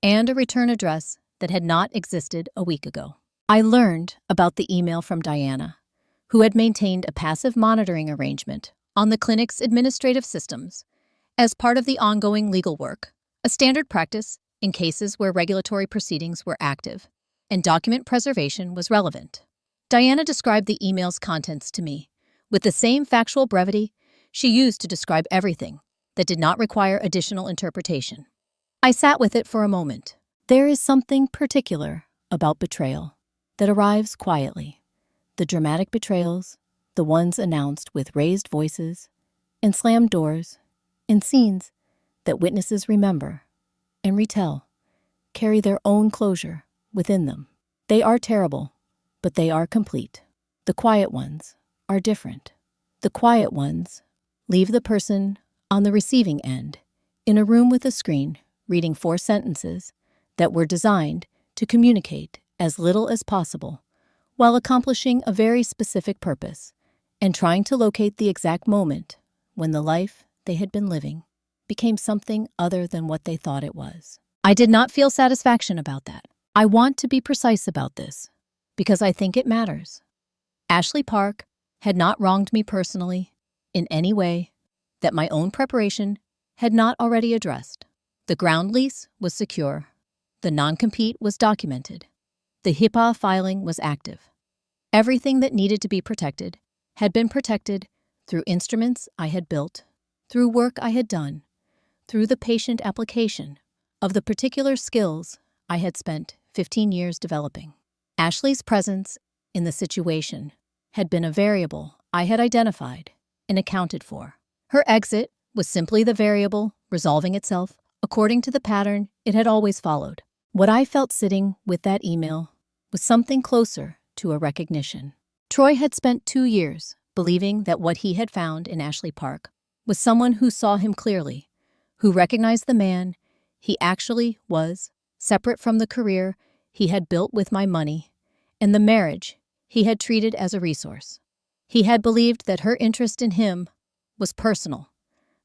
and a return address that had not existed a week ago. I learned about the email from Diana, who had maintained a passive monitoring arrangement on the clinic's administrative systems as part of the ongoing legal work, a standard practice in cases where regulatory proceedings were active and document preservation was relevant. Diana described the email's contents to me with the same factual brevity she used to describe everything that did not require additional interpretation. I sat with it for a moment. There is something particular about betrayal that arrives quietly. The dramatic betrayals, the ones announced with raised voices and slammed doors, and scenes that witnesses remember and retell, carry their own closure within them. They are terrible, but they are complete. The quiet ones are different. The quiet ones leave the person on the receiving end in a room with a screen reading 4 sentences that were designed to communicate as little as possible while accomplishing a very specific purpose and trying to locate the exact moment when the life they had been living became something other than what they thought it was. I did not feel satisfaction about that. I want to be precise about this because I think it matters. Ashley Park had not wronged me personally in any way that my own preparation had not already addressed. The ground lease was secure. The non-compete was documented. The HIPAA filing was active. Everything that needed to be protected had been protected through instruments I had built, through work I had done, through the patient application of the particular skills I had spent 15 years developing. Ashley's presence in the situation had been a variable I had identified and accounted for. Her exit was simply the variable resolving itself according to the pattern it had always followed. What I felt sitting with that email was something closer to a recognition. Troy had spent 2 years believing that what he had found in Ashley Park was someone who saw him clearly, who recognized the man he actually was, separate from the career he had built with my money and the marriage he had treated as a resource. He had believed that her interest in him was personal,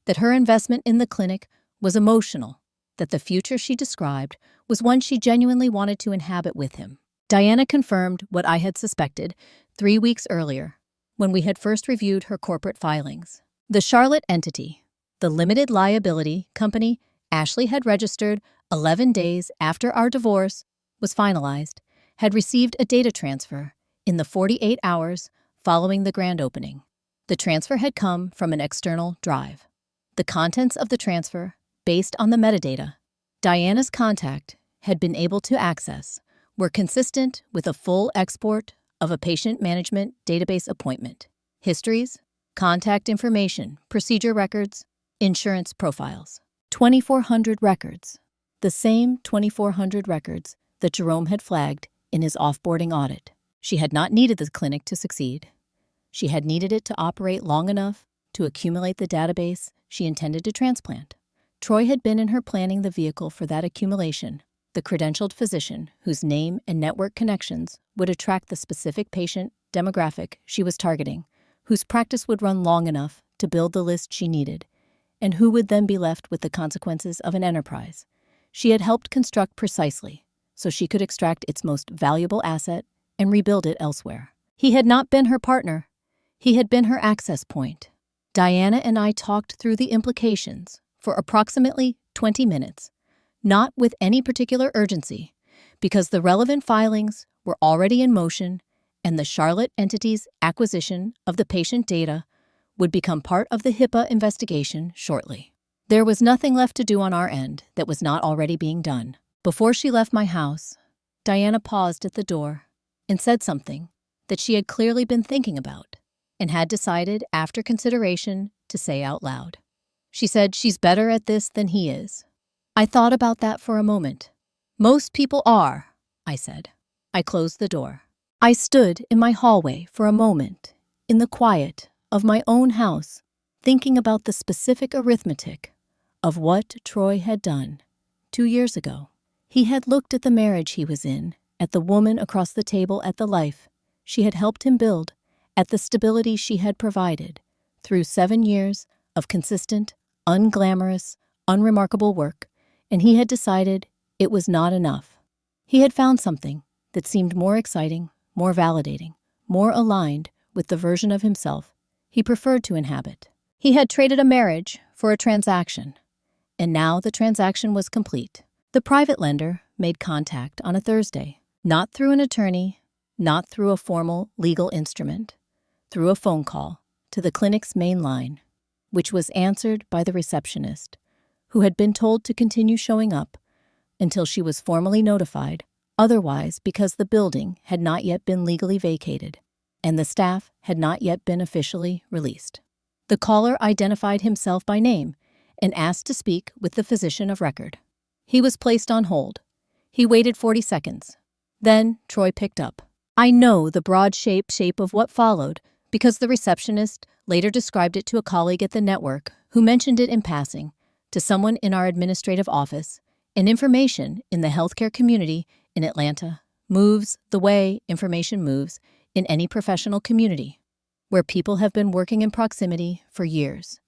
that her investment in the clinic was emotional, that the future she described was one she genuinely wanted to inhabit with him. Diana confirmed what I had suspected 3 weeks earlier when we had first reviewed her corporate filings. The Charlotte entity, the limited liability company Ashley had registered 11 days after our divorce was finalized, had received a data transfer in the 48 hours following the grand opening. The transfer had come from an external drive. The contents of the transfer, based on the metadata Diana's contact had been able to access, were consistent with a full export of a patient management database appointment, histories, contact information, procedure records, insurance profiles. 2,400 records. The same 2,400 records that Jerome had flagged in his offboarding audit. She had not needed the clinic to succeed. She had needed it to operate long enough to accumulate the database she intended to transplant. Troy had been in her planning the vehicle for that accumulation, the credentialed physician whose name and network connections would attract the specific patient demographic she was targeting, whose practice would run long enough to build the list she needed, and who would then be left with the consequences of an enterprise she had helped construct precisely so she could extract its most valuable asset and rebuild it elsewhere. He had not been her partner. He had been her access point. Diana and I talked through the implications for approximately 20 minutes, not with any particular urgency, because the relevant filings were already in motion and the Charlotte entity's acquisition of the patient data would become part of the HIPAA investigation shortly. There was nothing left to do on our end that was not already being done. Before she left my house, Diana paused at the door and said something that she had clearly been thinking about and had decided after consideration to say out loud. She said, "She's better at this than he is." I thought about that for a moment. "Most people are," I said. I closed the door. I stood in my hallway for a moment, in the quiet of my own house, thinking about the specific arithmetic of what Troy had done 2 years ago. He had looked at the marriage he was in, at the woman across the table, at the life she had helped him build, at the stability she had provided through 7 years of consistent, unglamorous, unremarkable work, and he had decided it was not enough. He had found something that seemed more exciting, more validating, more aligned with the version of himself he preferred to inhabit. He had traded a marriage for a transaction, and now the transaction was complete. The private lender made contact on a Thursday, not through an attorney, not through a formal legal instrument, through a phone call to the clinic's main line, which was answered by the receptionist, who had been told to continue showing up until she was formally notified, otherwise because the building had not yet been legally vacated and the staff had not yet been officially released. The caller identified himself by name and asked to speak with the physician of record. He was placed on hold. He waited 40 seconds. Then Troy picked up. I know the broad shape of what followed because the receptionist later described it to a colleague at the network who mentioned it in passing to someone in our administrative office, and information in the healthcare community in Atlanta moves the way information moves in any professional community, where people have been working in proximity for years,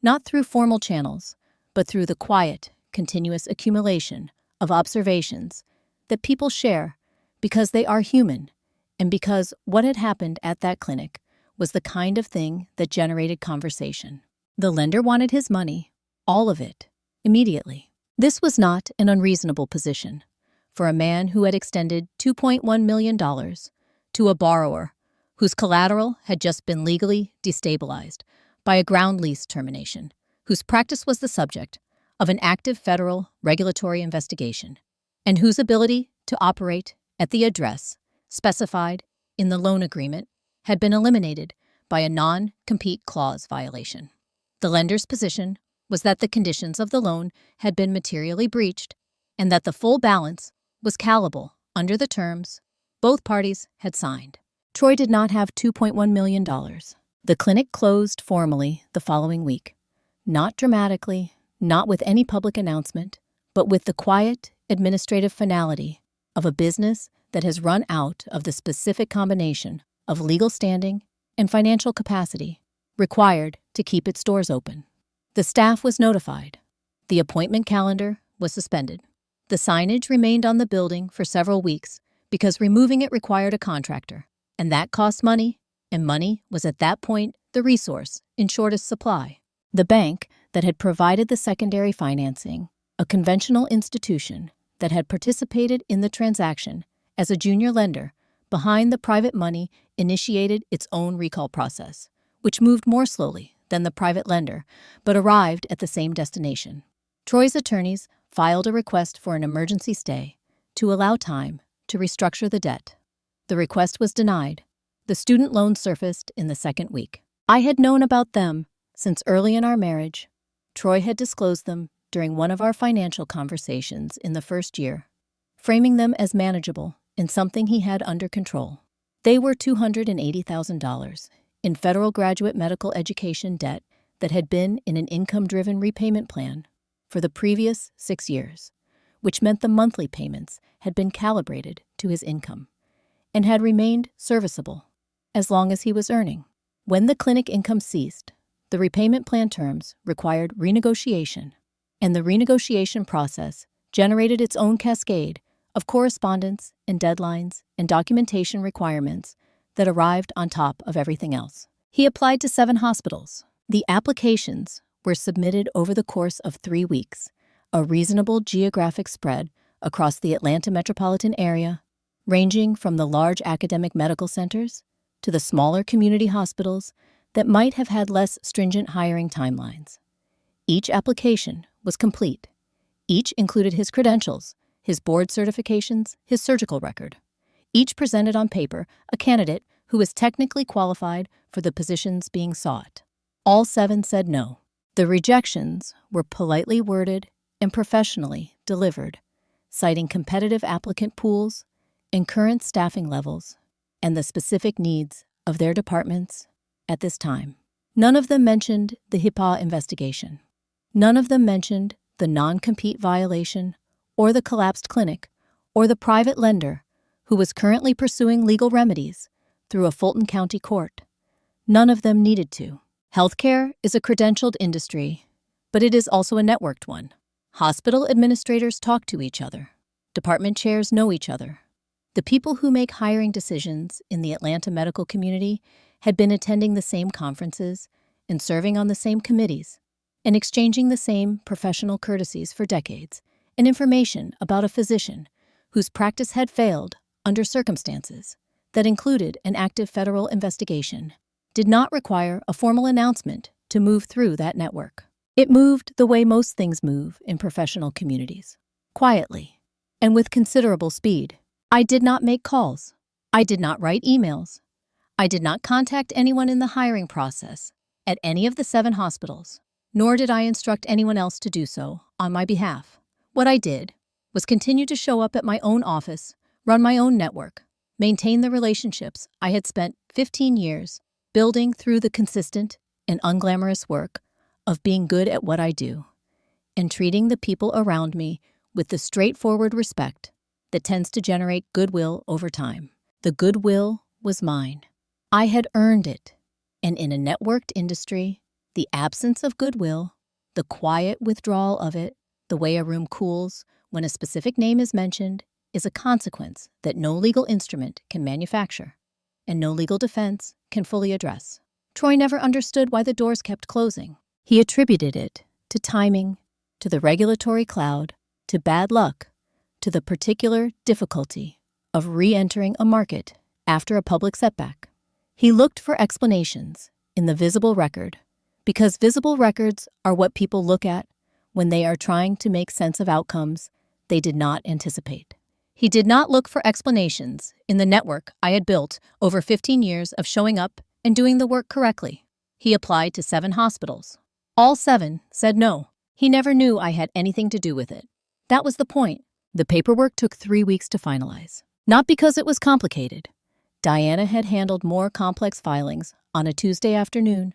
not through formal channels, but through the quiet, continuous accumulation of observations that people share because they are human and because what had happened at that clinic was the kind of thing that generated conversation. The lender wanted his money, all of it, immediately. This was not an unreasonable position for a man who had extended $2.1 million to a borrower whose collateral had just been legally destabilized by a ground lease termination, whose practice was the subject of an active federal regulatory investigation, and whose ability to operate at the address specified in the loan agreement had been eliminated by a non-compete clause violation. The lender's position was that the conditions of the loan had been materially breached and that the full balance was callable under the terms both parties had signed. Troy did not have $2.1 million. The clinic closed formally the following week, not dramatically, not with any public announcement, but with the quiet, administrative finality of a business that has run out of the specific combination of legal standing and financial capacity required to keep its doors open. The staff was notified. The appointment calendar was suspended. The signage remained on the building for several weeks because removing it required a contractor, and that cost money, and money was at that point the resource in shortest supply. The bank that had provided the secondary financing, a conventional institution that had participated in the transaction as a junior lender behind the private money, initiated its own recall process, which moved more slowly than the private lender, but arrived at the same destination. Troy's attorneys filed a request for an emergency stay to allow time to restructure the debt. The request was denied. The student loans surfaced in the second week. I had known about them since early in our marriage. Troy had disclosed them during one of our financial conversations in the first year, framing them as manageable and something he had under control. They were $280,000 in federal graduate medical education debt that had been in an income-driven repayment plan for the previous 6 years, which meant the monthly payments had been calibrated to his income and had remained serviceable as long as he was earning. When the clinic income ceased, the repayment plan terms required renegotiation, and the renegotiation process generated its own cascade of correspondence and deadlines and documentation requirements that arrived on top of everything else. He applied to 7 hospitals. The applications were submitted over the course of 3 weeks, a reasonable geographic spread across the Atlanta metropolitan area, ranging from the large academic medical centers to the smaller community hospitals that might have had less stringent hiring timelines. Each application was complete. Each included his credentials, his board certifications, his surgical record. Each presented on paper a candidate who was technically qualified for the positions being sought. All 7 said no. The rejections were politely worded and professionally delivered, citing competitive applicant pools and current staffing levels and the specific needs of their departments at this time. None of them mentioned the HIPAA investigation. None of them mentioned the non-compete violation or the collapsed clinic or the private lender who was currently pursuing legal remedies through a Fulton County court. None of them needed to. Healthcare is a credentialed industry, but it is also a networked one. Hospital administrators talk to each other. Department chairs know each other. The people who make hiring decisions in the Atlanta medical community had been attending the same conferences and serving on the same committees and exchanging the same professional courtesies for decades and information about a physician whose practice had failed under circumstances that included an active federal investigation did not require a formal announcement to move through that network. It moved the way most things move in professional communities, quietly and with considerable speed. I did not make calls. I did not write emails. I did not contact anyone in the hiring process at any of the 7 hospitals, nor did I instruct anyone else to do so on my behalf. What I did was continue to show up at my own office, run my own network, maintain the relationships I had spent 15 years building through the consistent and unglamorous work of being good at what I do, and treating the people around me with the straightforward respect that tends to generate goodwill over time. The goodwill was mine. I had earned it, and in a networked industry, the absence of goodwill, the quiet withdrawal of it, the way a room cools when a specific name is mentioned, is a consequence that no legal instrument can manufacture, and no legal defense can fully address. Troy never understood why the doors kept closing. He attributed it to timing, to the regulatory cloud, to bad luck, to the particular difficulty of re-entering a market after a public setback. He looked for explanations in the visible record, because visible records are what people look at when they are trying to make sense of outcomes they did not anticipate. He did not look for explanations in the network I had built over 15 years of showing up and doing the work correctly. He applied to 7 hospitals. All 7 said no. He never knew I had anything to do with it. That was the point. The paperwork took 3 weeks to finalize. Not because it was complicated. Diana had handled more complex filings on a Tuesday afternoon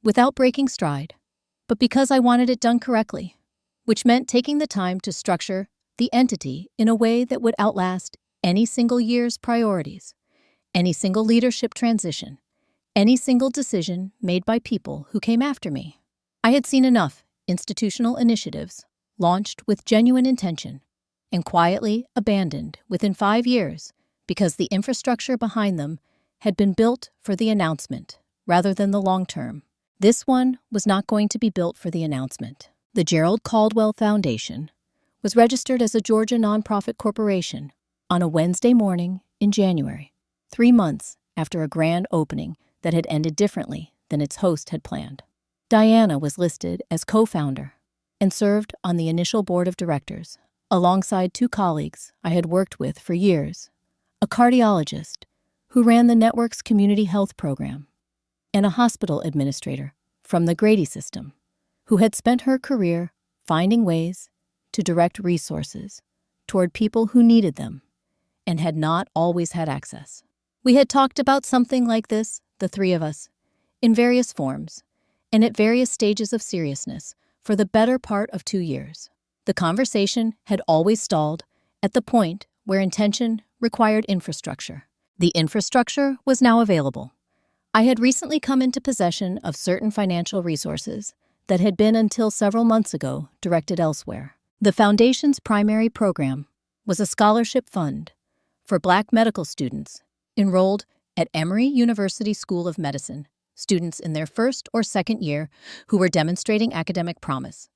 without breaking stride, but because I wanted it done correctly, which meant taking the time to structure the entity in a way that would outlast any single year's priorities, any single leadership transition, any single decision made by people who came after me. I had seen enough institutional initiatives launched with genuine intention and quietly abandoned within 5 years because the infrastructure behind them had been built for the announcement rather than the long term. This one was not going to be built for the announcement. The Gerald Caldwell Foundation was registered as a Georgia nonprofit corporation on a Wednesday morning in January, 3 months after a grand opening that had ended differently than its host had planned. Diana was listed as co-founder and served on the initial board of directors alongside 2 colleagues I had worked with for years, a cardiologist who ran the network's community health program, and a hospital administrator from the Grady system who had spent her career finding ways to direct resources toward people who needed them and had not always had access. We had talked about something like this, the 3 of us, in various forms and at various stages of seriousness for the better part of 2 years. The conversation had always stalled at the point where intention required infrastructure. The infrastructure was now available. I had recently come into possession of certain financial resources that had been until several months ago directed elsewhere. The Foundation's primary program was a scholarship fund for Black medical students enrolled at Emory University School of Medicine, students in their first or second year who were demonstrating academic promise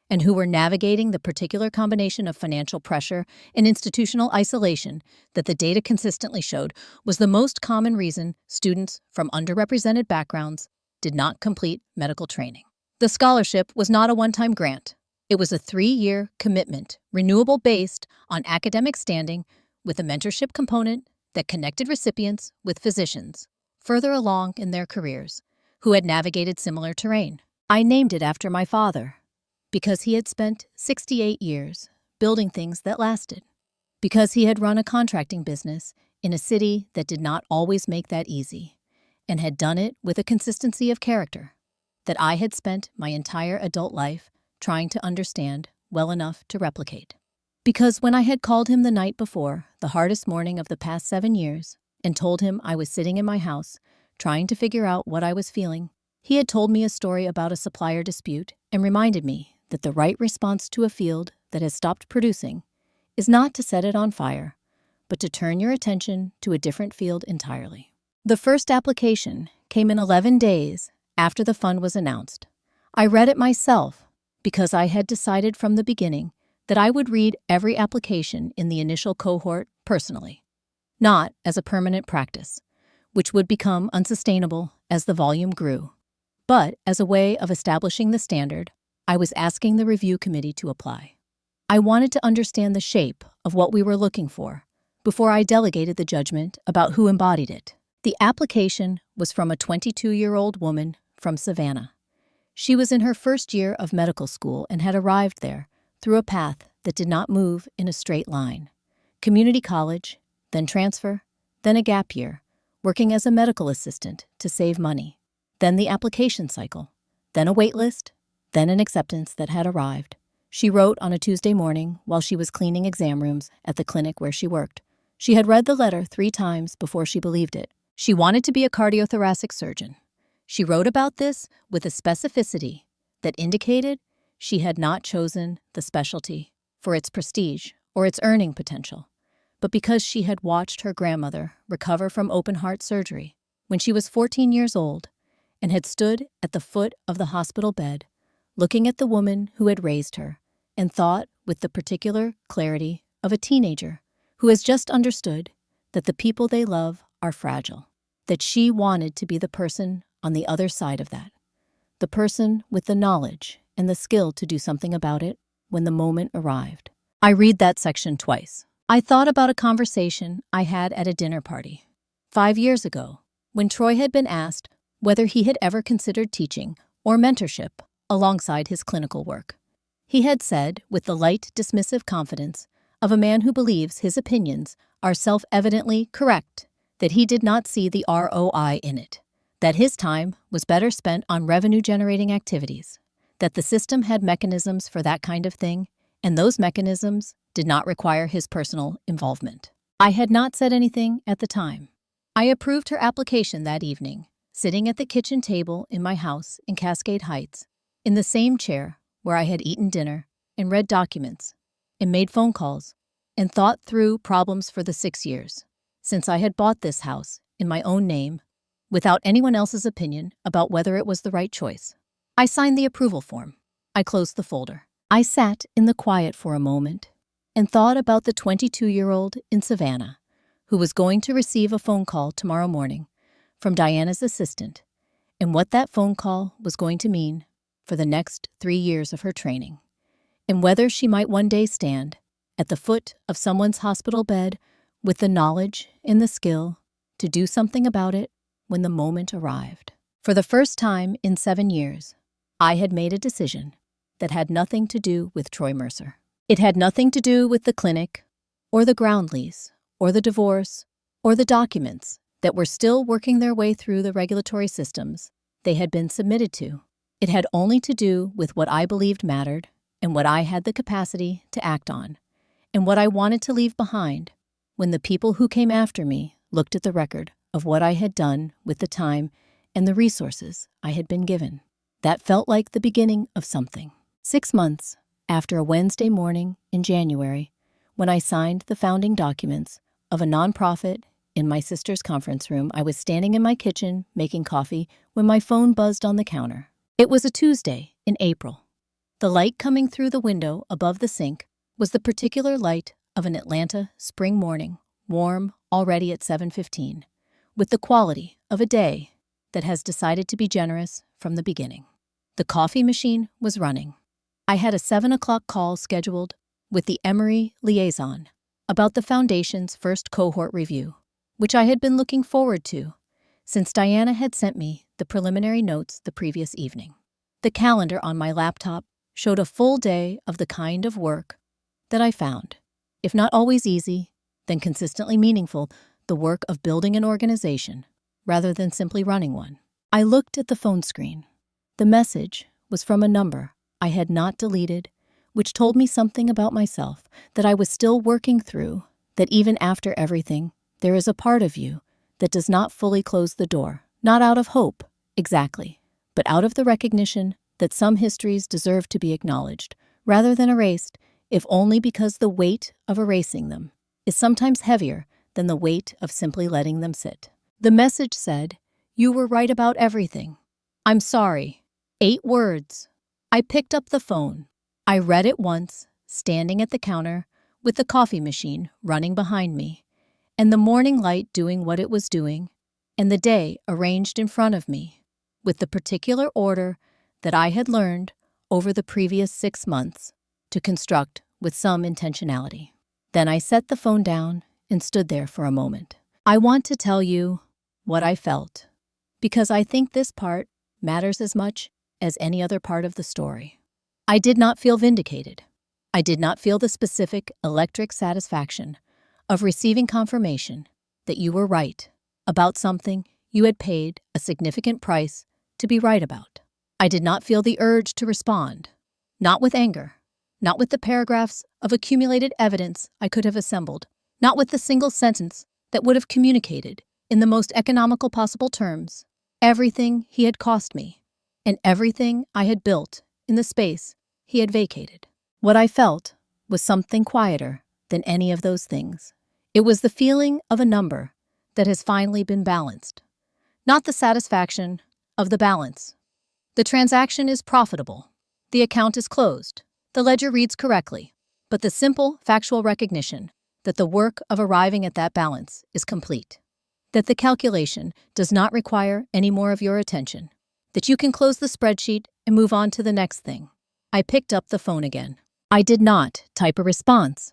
and who were navigating the particular combination of financial pressure and institutional isolation that the data consistently showed was the most common reason students from underrepresented backgrounds did not complete medical training. The scholarship was not a one-time grant. It was a 3-year commitment, renewable based on academic standing, with a mentorship component that connected recipients with physicians further along in their careers who had navigated similar terrain. I named it after my father, because he had spent 68 years building things that lasted, because he had run a contracting business in a city that did not always make that easy, and had done it with a consistency of character that I had spent my entire adult life trying to understand well enough to replicate. Because when I had called him the night before, the hardest morning of the past 7 years, and told him I was sitting in my house trying to figure out what I was feeling, he had told me a story about a supplier dispute and reminded me that the right response to a field that has stopped producing is not to set it on fire, but to turn your attention to a different field entirely. The first application came in 11 days after the fund was announced. I read it myself because I had decided from the beginning that I would read every application in the initial cohort personally, not as a permanent practice, which would become unsustainable as the volume grew, but as a way of establishing the standard I was asking the review committee to apply. I wanted to understand the shape of what we were looking for before I delegated the judgment about who embodied it. The application was from a 22-year-old woman from Savannah. She was in her first year of medical school and had arrived there through a path that did not move in a straight line. Community college, then transfer, then a gap year, working as a medical assistant to save money, then the application cycle, then a wait list, then an acceptance that had arrived. She wrote on a Tuesday morning while she was cleaning exam rooms at the clinic where she worked. She had read the letter 3 times before she believed it. She wanted to be a cardiothoracic surgeon. She wrote about this with a specificity that indicated she had not chosen the specialty for its prestige or its earning potential, but because she had watched her grandmother recover from open-heart surgery when she was 14 years old and had stood at the foot of the hospital bed, looking at the woman who had raised her, and thought with the particular clarity of a teenager who has just understood that the people they love are fragile, that she wanted to be the person on the other side of that, the person with the knowledge and the skill to do something about it when the moment arrived. I read that section twice. I thought about a conversation I had at a dinner party 5 years ago when Troy had been asked whether he had ever considered teaching or mentorship alongside his clinical work. He had said, with the light, dismissive confidence of a man who believes his opinions are self-evidently correct, that he did not see the ROI in it, that his time was better spent on revenue-generating activities, that the system had mechanisms for that kind of thing, and those mechanisms did not require his personal involvement. I had not said anything at the time. I approved her application that evening, sitting at the kitchen table in my house in Cascade Heights, in the same chair where I had eaten dinner and read documents and made phone calls and thought through problems for the 6 years since I had bought this house in my own name without anyone else's opinion about whether it was the right choice. I signed the approval form. I closed the folder. I sat in the quiet for a moment and thought about the 22-year-old in Savannah who was going to receive a phone call tomorrow morning from Diana's assistant and what that phone call was going to mean for the next 3 years of her training, and whether she might one day stand at the foot of someone's hospital bed with the knowledge and the skill to do something about it when the moment arrived. For the first time in 7 years, I had made a decision that had nothing to do with Troy Mercer. It had nothing to do with the clinic, or the ground lease, or the divorce, or the documents that were still working their way through the regulatory systems they had been submitted to. It had only to do with what I believed mattered and what I had the capacity to act on, and what I wanted to leave behind when the people who came after me looked at the record of what I had done with the time and the resources I had been given. That felt like the beginning of something. 6 months after a Wednesday morning in January, when I signed the founding documents of a nonprofit in my sister's conference room, I was standing in my kitchen making coffee when my phone buzzed on the counter. It was a Tuesday in April. The light coming through the window above the sink was the particular light of an Atlanta spring morning, warm already at 7:15, with the quality of a day that has decided to be generous from the beginning. The coffee machine was running. I had a 7 o'clock call scheduled with the Emory liaison about the Foundation's first cohort review, which I had been looking forward to since Diana had sent me the preliminary notes the previous evening. The calendar on my laptop showed a full day of the kind of work that I found, if not always easy, then consistently meaningful, the work of building an organization rather than simply running one. I looked at the phone screen. The message was from a number I had not deleted, which told me something about myself that I was still working through, that even after everything, there is a part of you that does not fully close the door, not out of hope, exactly, but out of the recognition that some histories deserve to be acknowledged, rather than erased, if only because the weight of erasing them is sometimes heavier than the weight of simply letting them sit. The message said, "You were right about everything. I'm sorry." 8 words. I picked up the phone. I read it once, standing at the counter with the coffee machine running behind me, and the morning light doing what it was doing, and the day arranged in front of me, with the particular order that I had learned over the previous 6 months to construct with some intentionality. Then I set the phone down and stood there for a moment. I want to tell you what I felt, because I think this part matters as much as any other part of the story. I did not feel vindicated. I did not feel the specific electric satisfaction of receiving confirmation that you were right about something you had paid a significant price to be right about. I did not feel the urge to respond, not with anger, not with the paragraphs of accumulated evidence I could have assembled, not with the single sentence that would have communicated, in the most economical possible terms, everything he had cost me and everything I had built in the space he had vacated. What I felt was something quieter than any of those things. It was the feeling of a number that has finally been balanced, not the satisfaction of the balance. The transaction is profitable. The account is closed. The ledger reads correctly, but the simple, factual recognition that the work of arriving at that balance is complete, that the calculation does not require any more of your attention, that you can close the spreadsheet and move on to the next thing. I picked up the phone again. I did not type a response.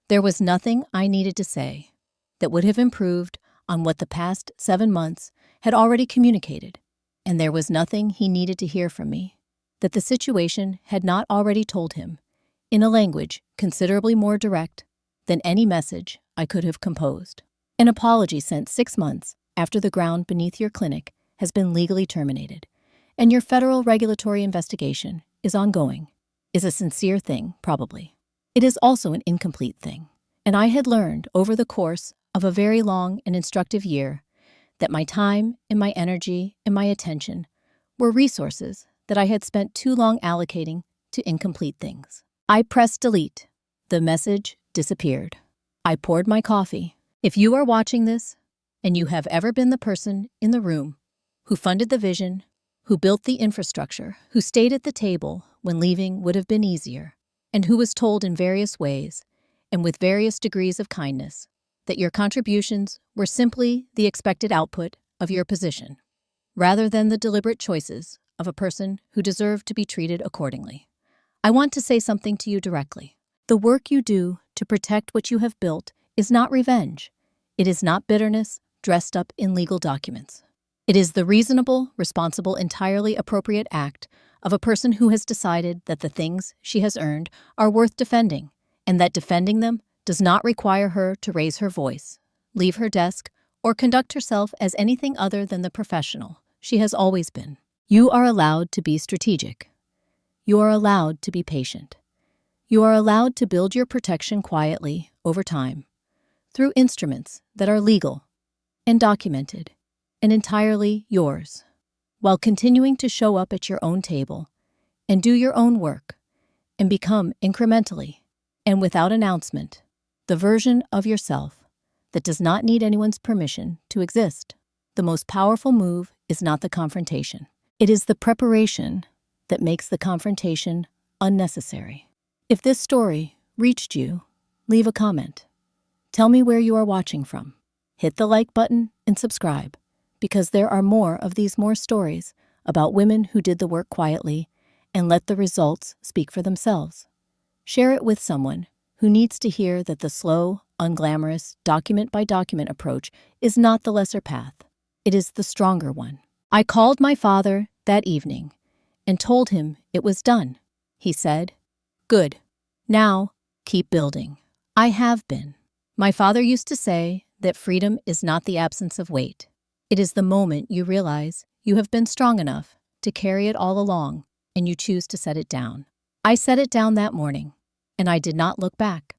There was nothing I needed to say that would have improved on what the past 7 months had already communicated, and there was nothing he needed to hear from me that the situation had not already told him in a language considerably more direct than any message I could have composed. An apology sent 6 months after the ground beneath your clinic has been legally terminated, and your federal regulatory investigation is ongoing, is a sincere thing, probably. It is also an incomplete thing, and I had learned over the course of a very long and instructive year that my time and my energy and my attention were resources that I had spent too long allocating to incomplete things. I pressed delete. The message disappeared. I poured my coffee. If you are watching this, and you have ever been the person in the room who funded the vision, who built the infrastructure, who stayed at the table when leaving would have been easier, and who was told in various ways and with various degrees of kindness that your contributions were simply the expected output of your position, rather than the deliberate choices of a person who deserved to be treated accordingly, I want to say something to you directly. The work you do to protect what you have built is not revenge. It is not bitterness dressed up in legal documents. It is the reasonable, responsible, entirely appropriate act of a person who has decided that the things she has earned are worth defending, and that defending them does not require her to raise her voice, leave her desk, or conduct herself as anything other than the professional she has always been. You are allowed to be strategic. You are allowed to be patient. You are allowed to build your protection quietly over time, through instruments that are legal and documented and entirely yours. while continuing to show up at your own table and do your own work and become incrementally and without announcement the version of yourself that does not need anyone's permission to exist. The most powerful move is not the confrontation. It is the preparation that makes the confrontation unnecessary. If this story reached you, leave a comment. Tell me where you are watching from. Hit the like button and subscribe, because there are more of these stories about women who did the work quietly and let the results speak for themselves. Share it with someone who needs to hear that the slow, unglamorous, document-by-document approach is not the lesser path. It is the stronger one. I called my father that evening and told him it was done. He said, "Good. Now, keep building." I have been. My father used to say that freedom is not the absence of weight. It is the moment you realize you have been strong enough to carry it all along and you choose to set it down. I set it down that morning, and I did not look back.